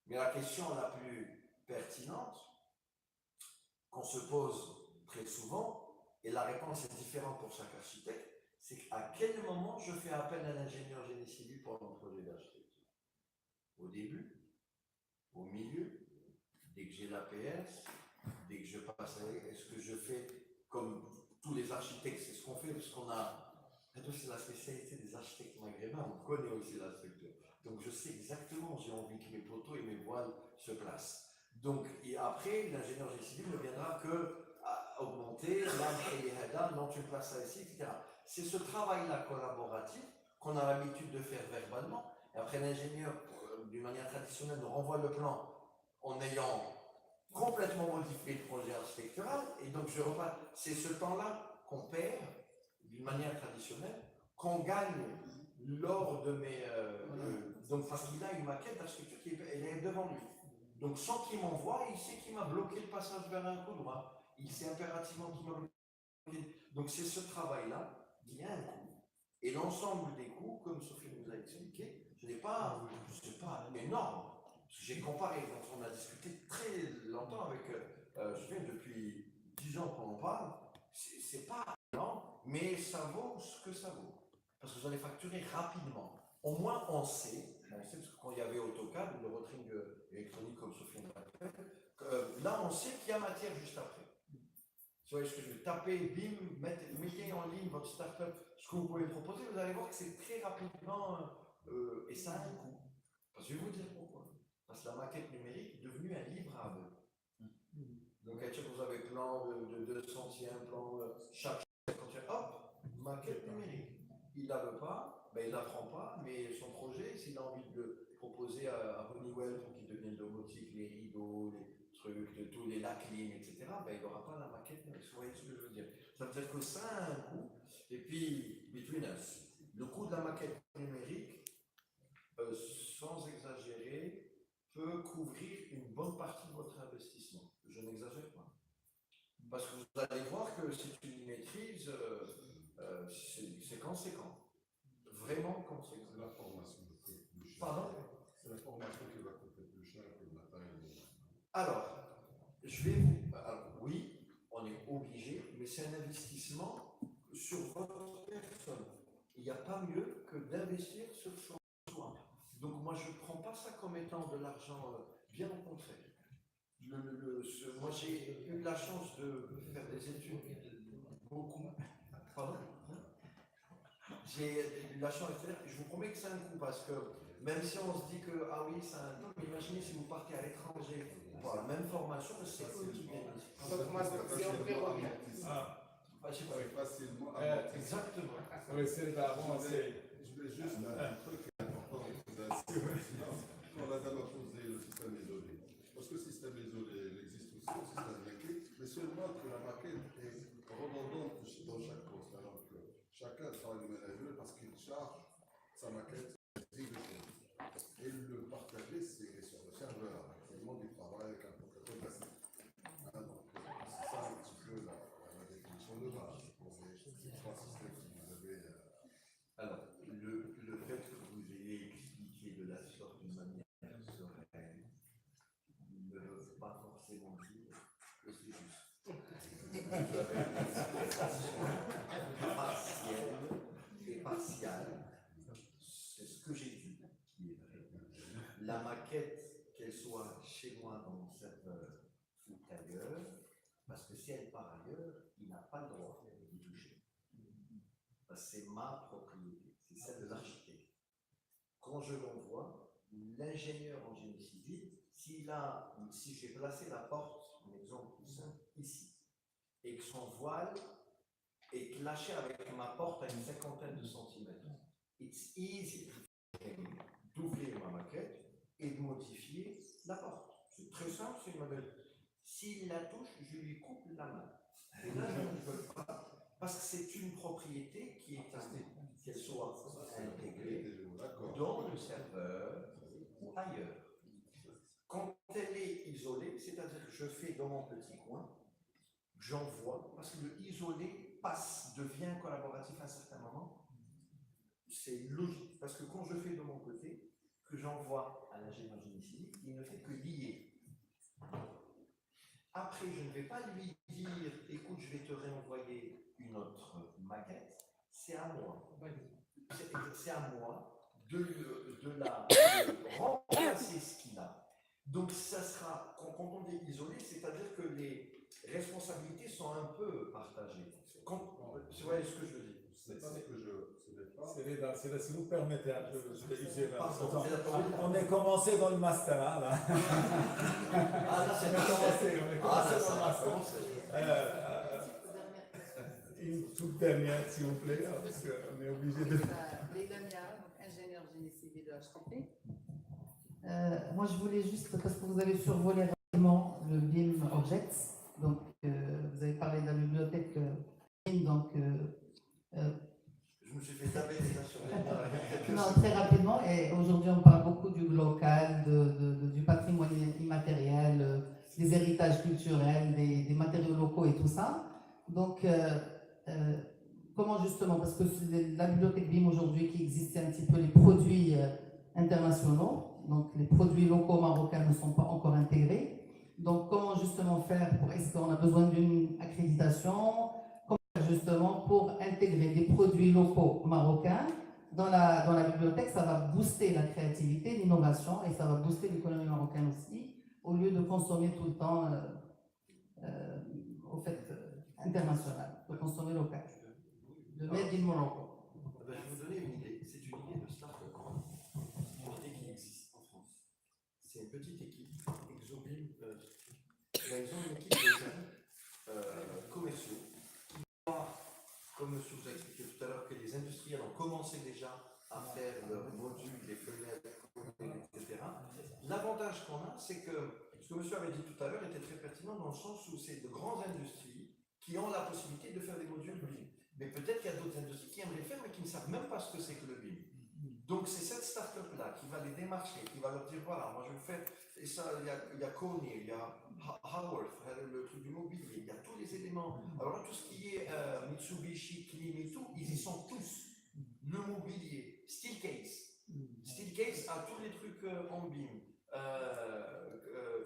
mais la question la plus pertinente qu'on se pose très souvent, et la réponse est différente pour chaque architecte, c'est à quel moment je fais appel à l'ingénieur génie civil pour mon projet d'architecture? Au début, au milieu, dès que j'ai l'APS, dès que je passe à est-ce que je fais comme tous les architectes, c'est ce qu'on fait, parce qu'on a, c'est la spécialité des architectes maghrébins, on connaît aussi la structure. Donc je sais exactement, j'ai envie que mes poteaux et mes voiles se placent. Donc, et après, l'ingénieur génie civil ne viendra que à augmenter, là, non, tu me places ça ici, etc. C'est ce travail-là collaboratif qu'on a l'habitude de faire verbalement. Et après, l'ingénieur, d'une manière traditionnelle, nous renvoie le plan en ayant complètement modifié le projet architectural. Et donc, je repars. C'est ce temps-là qu'on perd d'une manière traditionnelle, qu'on gagne lors de mes. Donc, parce qu'il a une maquette d'architecture qui est devant lui. Donc, sans qu'il m'envoie, il sait qu'il m'a bloqué le passage vers un coup droit. Il sait impérativement qu'il m'a bloqué. Donc, c'est ce travail-là qui a un coût. Et l'ensemble des coûts, comme Sophie nous a expliqué, ce n'est pas énorme. J'ai comparé, donc on a discuté très longtemps avec Sophie, depuis 10 ans qu'on en parle. C'est pas énorme, mais ça vaut ce que ça vaut. Parce que vous allez facturer rapidement. Au moins, on sait, parce que quand il y avait AutoCAD, le rotring électronique comme Sophie l'a fait, là, on sait qu'il y a matière juste après. Vous voyez ce que je veux taper, bim, mettez en ligne votre startup, ce que vous pouvez proposer, vous allez voir que c'est très rapidement, et ça a un coût. Parce que je vais vous dire pourquoi. Parce que la maquette numérique est devenue un livrable. Donc, vous avez plan de 200e, plan chaque hop, maquette numérique. Il ne la veut pas, ben, il ne la prend pas, mais son projet, s'il a envie de le proposer à Honeywell pour qu'il devienne domotique, les rideaux, les trucs, de tous les lacs-lignes, etc., ben, il n'aura pas la maquette numérique. Vous voyez ce que je veux dire? Ça veut dire que ça a un coût. Et puis, between us, le coût de la maquette numérique, sans exagérer, peut couvrir une bonne partie de votre investissement. Je n'exagère pas. Parce que vous allez voir que c'est une maîtrise, c'est conséquent. Vraiment conséquent. C'est la formation qui coûte plus cher. Pardon? C'est la formation qui va coûter plus cher que le matériel. Alors, je vais vous. Alors, oui, on est obligé, mais c'est un investissement sur votre personne. Il n'y a pas mieux que d'investir sur soi. Donc, moi, je ne prends pas ça comme étant de l'argent, bien au contraire. Moi, j'ai eu la chance de faire des études, beaucoup. Pardon? J'ai eu la chance de faire, je vous promets que c'est un coup, parce que même si on se dit que, ah oui, c'est un coup, imaginez si vous partez à l'étranger pour la même formation, c'est eux qui gagnent. C'est en pré-revient. Facilement. Exactement. Oui, c'est d'avant. Je voulais juste un truc important. On a d'abord posé le système isolé. Parce que le système isolé, il existe aussi, le système liquide, mais seulement que la maquette est redondante dans chaque poste. Alors que chacun travaille le ménageur parce qu'il charge sa maquette et le partager, c'est sur le serveur. C'est le monde du travail avec un protocole classique. Donc, c'est ça un petit peu la définition de base. Ces trois systèmes que vous avez. Alors, le fait que vous ayez expliqué de la sorte d'une manière sereine ne veut pas forcément dire que c'est juste. Partielle et partiale, c'est ce que j'ai dit qui est vrai. La maquette, qu'elle soit chez moi dans mon serveur ou ailleurs, parce que si elle part ailleurs, il n'a pas le droit d'y toucher. C'est ma propriété, c'est celle de l'architecte. Quand je l'envoie, l'ingénieur en génie civil, si j'ai placé la porte, un exemple tout simple, ici, et que son voile est lâché avec ma porte à une 50aine de centimètres, it's easy d'ouvrir ma maquette et de modifier la porte. C'est très simple, c'est une modèle. S'il la touche, je lui coupe la main. Et là, je ne veux pas. Parce que c'est une propriété qui est qu'elle soit intégrée dans le serveur ou ailleurs. Quand elle est isolée, c'est-à-dire que je fais dans mon petit coin, j'envoie, parce que le isolé devient collaboratif à un certain moment. C'est logique, parce que quand je fais de mon côté, que j'envoie à l'ingénieur génie civil, il ne fait que lier. Après, je ne vais pas lui dire, écoute, je vais te réenvoyer une autre maquette, c'est à moi. C'est à moi de remplacer ce qu'il a. Donc ça sera, quand on dit isolé, c'est-à-dire que les responsabilités sont un peu partagées. Vous voyez ce que je dis? C'est pas ce que ce n'est pas. C'est là, si vous permettez, je vais user Pardon, c'est la parole. on est commencé dans le master, hein, là. Ah, là, c'est On est commencé dans le ça va master. commencer. Une toute dernière, s'il vous plaît, parce qu'on est obligé de... Leïla Mia, ingénieure génie civil de HTP. Moi, je voulais juste, parce que vous avez survolé rapidement le BIM Objects, donc vous avez parlé de la bibliothèque BIM, donc... Je me suis fait taper déjà sur les... Non, très rapidement, et aujourd'hui on parle beaucoup du local, du patrimoine immatériel, des héritages culturels, des matériaux locaux et tout ça. Donc, comment justement, parce que la bibliothèque BIM aujourd'hui qui existe, c'est un petit peu les produits internationaux, donc les produits locaux marocains ne sont pas encore intégrés. Donc, comment justement faire est-ce qu'on a besoin d'une accréditation? Justement pour intégrer des produits locaux marocains dans la bibliothèque, ça va booster la créativité, l'innovation et ça va booster l'économie marocaine aussi, au lieu de consommer tout le temps au fait international, de consommer local, de made in Morocco. Je vais vous donner une idée. C'est une idée de start-up. Une idée qui existe en France. C'est une petite équipe, Exobim. Ils ont une équipe de jeunes commerciaux. Comme monsieur vous a expliqué tout à l'heure, que les industriels ont commencé déjà à faire leurs modules, les fenêtres, etc. L'avantage qu'on a, c'est que ce que monsieur avait dit tout à l'heure était très pertinent dans le sens où c'est de grandes industries qui ont la possibilité de faire des modules BIM. Mais peut-être qu'il y a d'autres industries qui aimeraient le faire, mais qui ne savent même pas ce que c'est que le BIM. Donc c'est cette start-up-là qui va les démarcher, qui va leur dire voilà, moi je vais faire. Et ça, il y a Kony, il y a Haworth, le truc du mobilier, il y a tous les éléments. Alors là, tout ce qui est Mitsubishi, Klim et tout, ils y sont tous. Le mobilier, Steelcase. Steelcase a tous les trucs en BIM.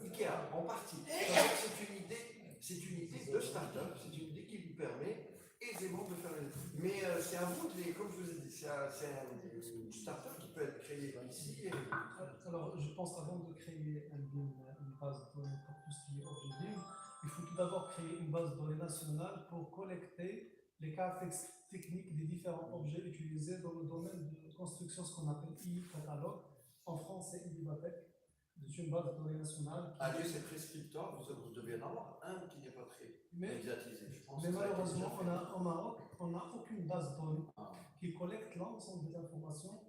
Ikea, en partie. C'est une idée de start-up, c'est une idée qui lui permet aisément de faire les... Mais c'est à vous, comme je vous ai dit, c'est une start-up qui peut être créée ici. Et... Alors, je pense avant de créer une base de données pour tout ce qui est objet BIM, il faut tout d'abord créer une base de données nationale pour collecter les caractéristiques techniques des différents objets utilisés dans le domaine de construction, ce qu'on appelle e-catalogue. En France, c'est e-bibliothèque. C'est une base de données nationale. À Dieu, c'est prescripteur, vous devez en avoir un qui n'est pas très médiatisé, je pense. Mais malheureusement, au Maroc, on n'a aucune base de données qui collecte l'ensemble des informations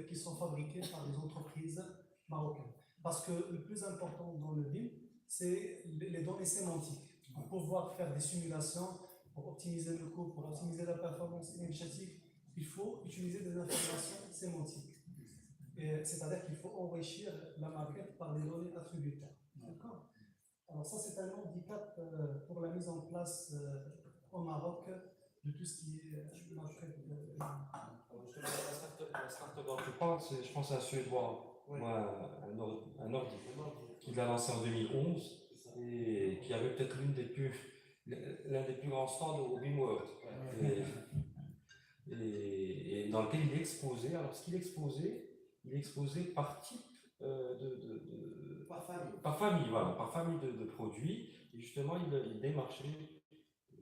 qui sont fabriquées par les entreprises marocaines. Parce que le plus important dans le BIM, c'est les données sémantiques. Pour pouvoir faire des simulations, pour optimiser le coût, pour optimiser la performance énergétique, il faut utiliser des informations sémantiques. C'est-à-dire qu'il faut enrichir la maquette par des données attributaires. D'accord ? Alors ça, c'est un handicap pour la mise en place au Maroc de tout ce qui est maquette. La start-up dont tu parles, je pense à un Suédois, un Nordique, qui l'a lancé en 2011 et qui avait peut-être l'un des plus grands stands au BIM World. Et dans lequel il exposait, alors ce qu'il exposait, il exposait par type par famille de produits, et justement il démarchait,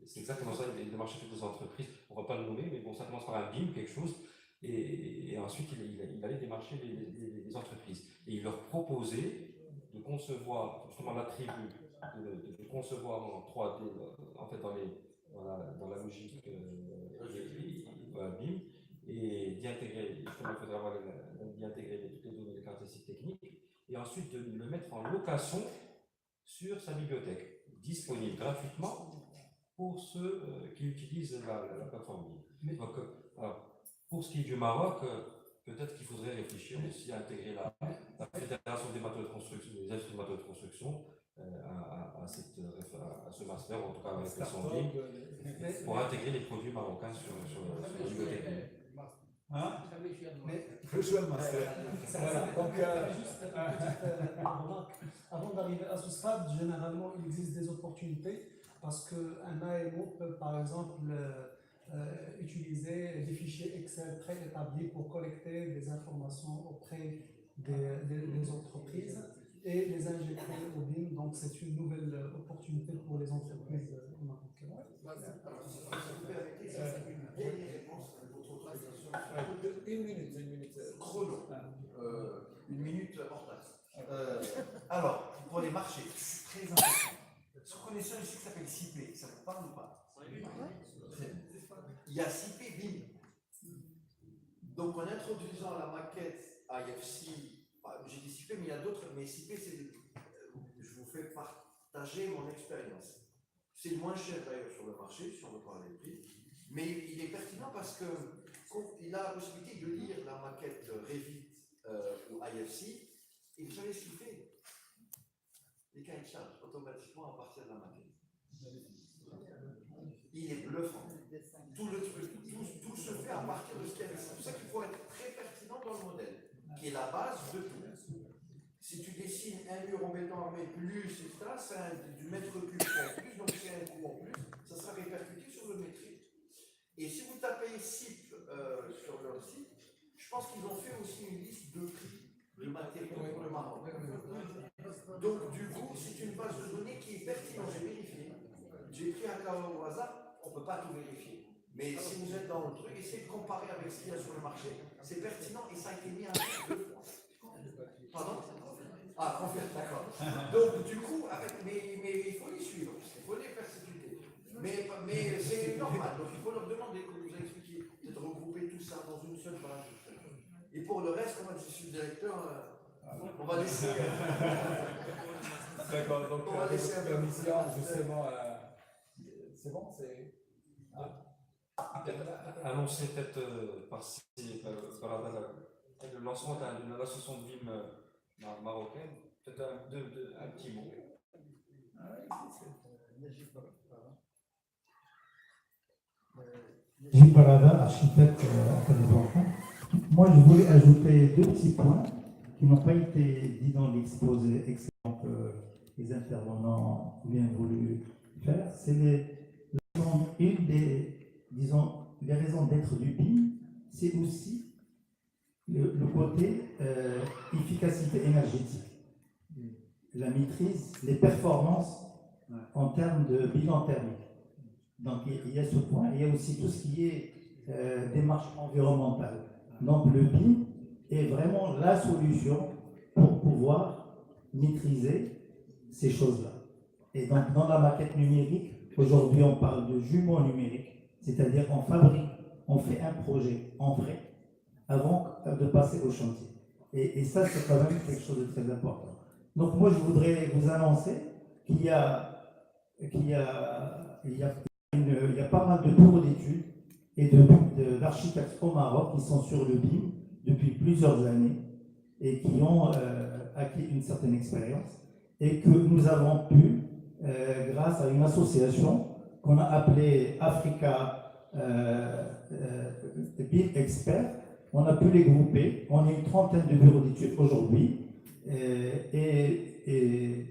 c'est exactement ça, il démarchait toutes les entreprises, on ne va pas le nommer, mais bon, ça commence par un BIM, quelque chose, et ensuite il allait démarcher les entreprises, et il leur proposait de concevoir justement la tribu, de concevoir en 3D, en fait dans la logique BIM, et d'y intégrer, justement il faudrait d'y intégrer toutes les données, les caractéristiques techniques, et ensuite de le mettre en location sur sa bibliothèque, disponible gratuitement pour ceux qui utilisent la plateforme BIM. Donc, alors, pour ce qui est du Maroc, peut-être qu'il faudrait réfléchir aussi à intégrer la Fédération des matériaux de construction, des industries de matériaux de construction à ce master, en tout cas à la réflexion BIM, pour intégrer les produits marocains sur la bibliothèque BIM. Hein? Je suis le master. Donc, juste une petite remarque. Avant d'arriver à ce stade, généralement, il existe des opportunités parce qu'un AMO peut, par exemple, utiliser des fichiers Excel préétablis pour collecter des informations auprès des entreprises et les injecter au BIM. Donc c'est une nouvelle opportunité pour les entreprises marocaines. Une minute chrono. Une minute hors taxe. Alors, pour les marchés, c'est très important. Est-ce que vous connaissez un site qui s'appelle CIPE? Ça vous parle ou pas? Il y a CIPE BIM. Donc, en introduisant la maquette IFC, j'ai dit CIPE, mais il y a d'autres, mais CIPE, je vous fais partager mon expérience. C'est le moins cher d'ailleurs sur le marché, si on veut parler de prix, mais il est pertinent parce qu'il a la possibilité de lire la maquette de Revit ou IFC, et vous savez ce qu'il fait? Les cahiers de charge automatiquement à partir de la maquette. Il est bluffant. Tout le truc, tout se fait à partir de ce qu'il y a. C'est pour ça qu'il faut être très pertinent dans le modèle, qui est la base de tout. Si tu dessines un mur en mettant un mètre plus, etc., c'est du mètre cube en plus, donc c'est un coût en plus, ça sera répercuté sur le métrique. Et si vous tapez CIP sur leur site, je pense qu'ils ont fait aussi une liste de prix de matériaux pour le Maroc. Donc du coup, c'est une base de données qui est pertinente. J'ai vérifié. J'ai pris un cas au hasard, on ne peut pas tout vérifier. Mais si vous êtes dans le truc, essayez de comparer avec ce qu'il y a sur le marché. C'est pertinent et ça a été mis en place 2 fois. Pardon? Ah, confirme, d'accord. Donc du coup, mais il faut les suivre, il faut les persécuter. Mais c'est normal, donc il faut leur demander, comme vous avez expliqué, de regrouper tout ça dans une seule page. Et pour le reste, comme je suis le directeur, on va laisser. D'accord, donc on va laisser un peu permission, justement, c'est bon, c'est. Annoncer peut-être par le lancement d'une association de BIM marocaine, peut-être un petit mot. Gilles Barada, architecte à Casablanca. Moi, je voulais ajouter 2 petits points qui n'ont pas été dits dans l'exposé excellent que les intervenants ont bien voulu faire. C'est une des, disons, les raisons d'être du BIM, c'est aussi le côté efficacité énergétique, la maîtrise, les performances en termes de bilan thermique. Donc il y a ce point, il y a aussi tout ce qui est démarche environnementale. Donc le BIM est vraiment la solution pour pouvoir maîtriser ces choses-là. Et donc dans la maquette numérique, aujourd'hui on parle de jumeaux numériques, c'est-à-dire on fait un projet en vrai avant de passer au chantier. Et ça c'est quand même quelque chose de très important. Donc moi je voudrais vous annoncer qu'il y a pas mal de bureaux d'études et d'architectes au Maroc qui sont sur le BIM depuis plusieurs années et qui ont acquis une certaine expérience et que nous avons pu, grâce à une association qu'on a appelée Africa BIM Experts, on a pu les grouper. On est une trentaine de bureaux d'études aujourd'hui et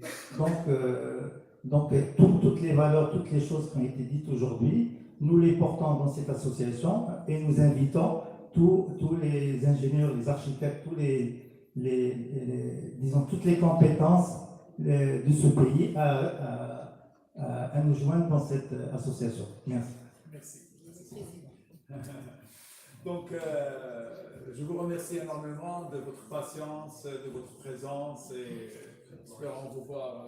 donc, toutes les valeurs, toutes les choses qui ont été dites aujourd'hui, nous les portons dans cette association et nous invitons tous les ingénieurs, les architectes, disons, toutes les compétences de ce pays à nous joindre dans cette association. Merci. Merci. Donc, je vous remercie énormément de votre patience, de votre présence et espérons vous voir.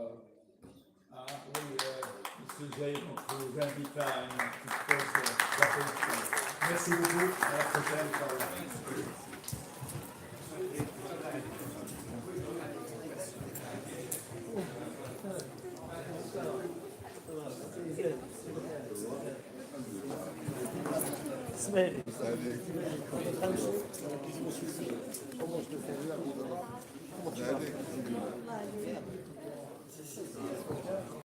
Monsieur Jaïd, on vous invite à une petite pause d'applaudissements. Merci beaucoup. À la prochaine.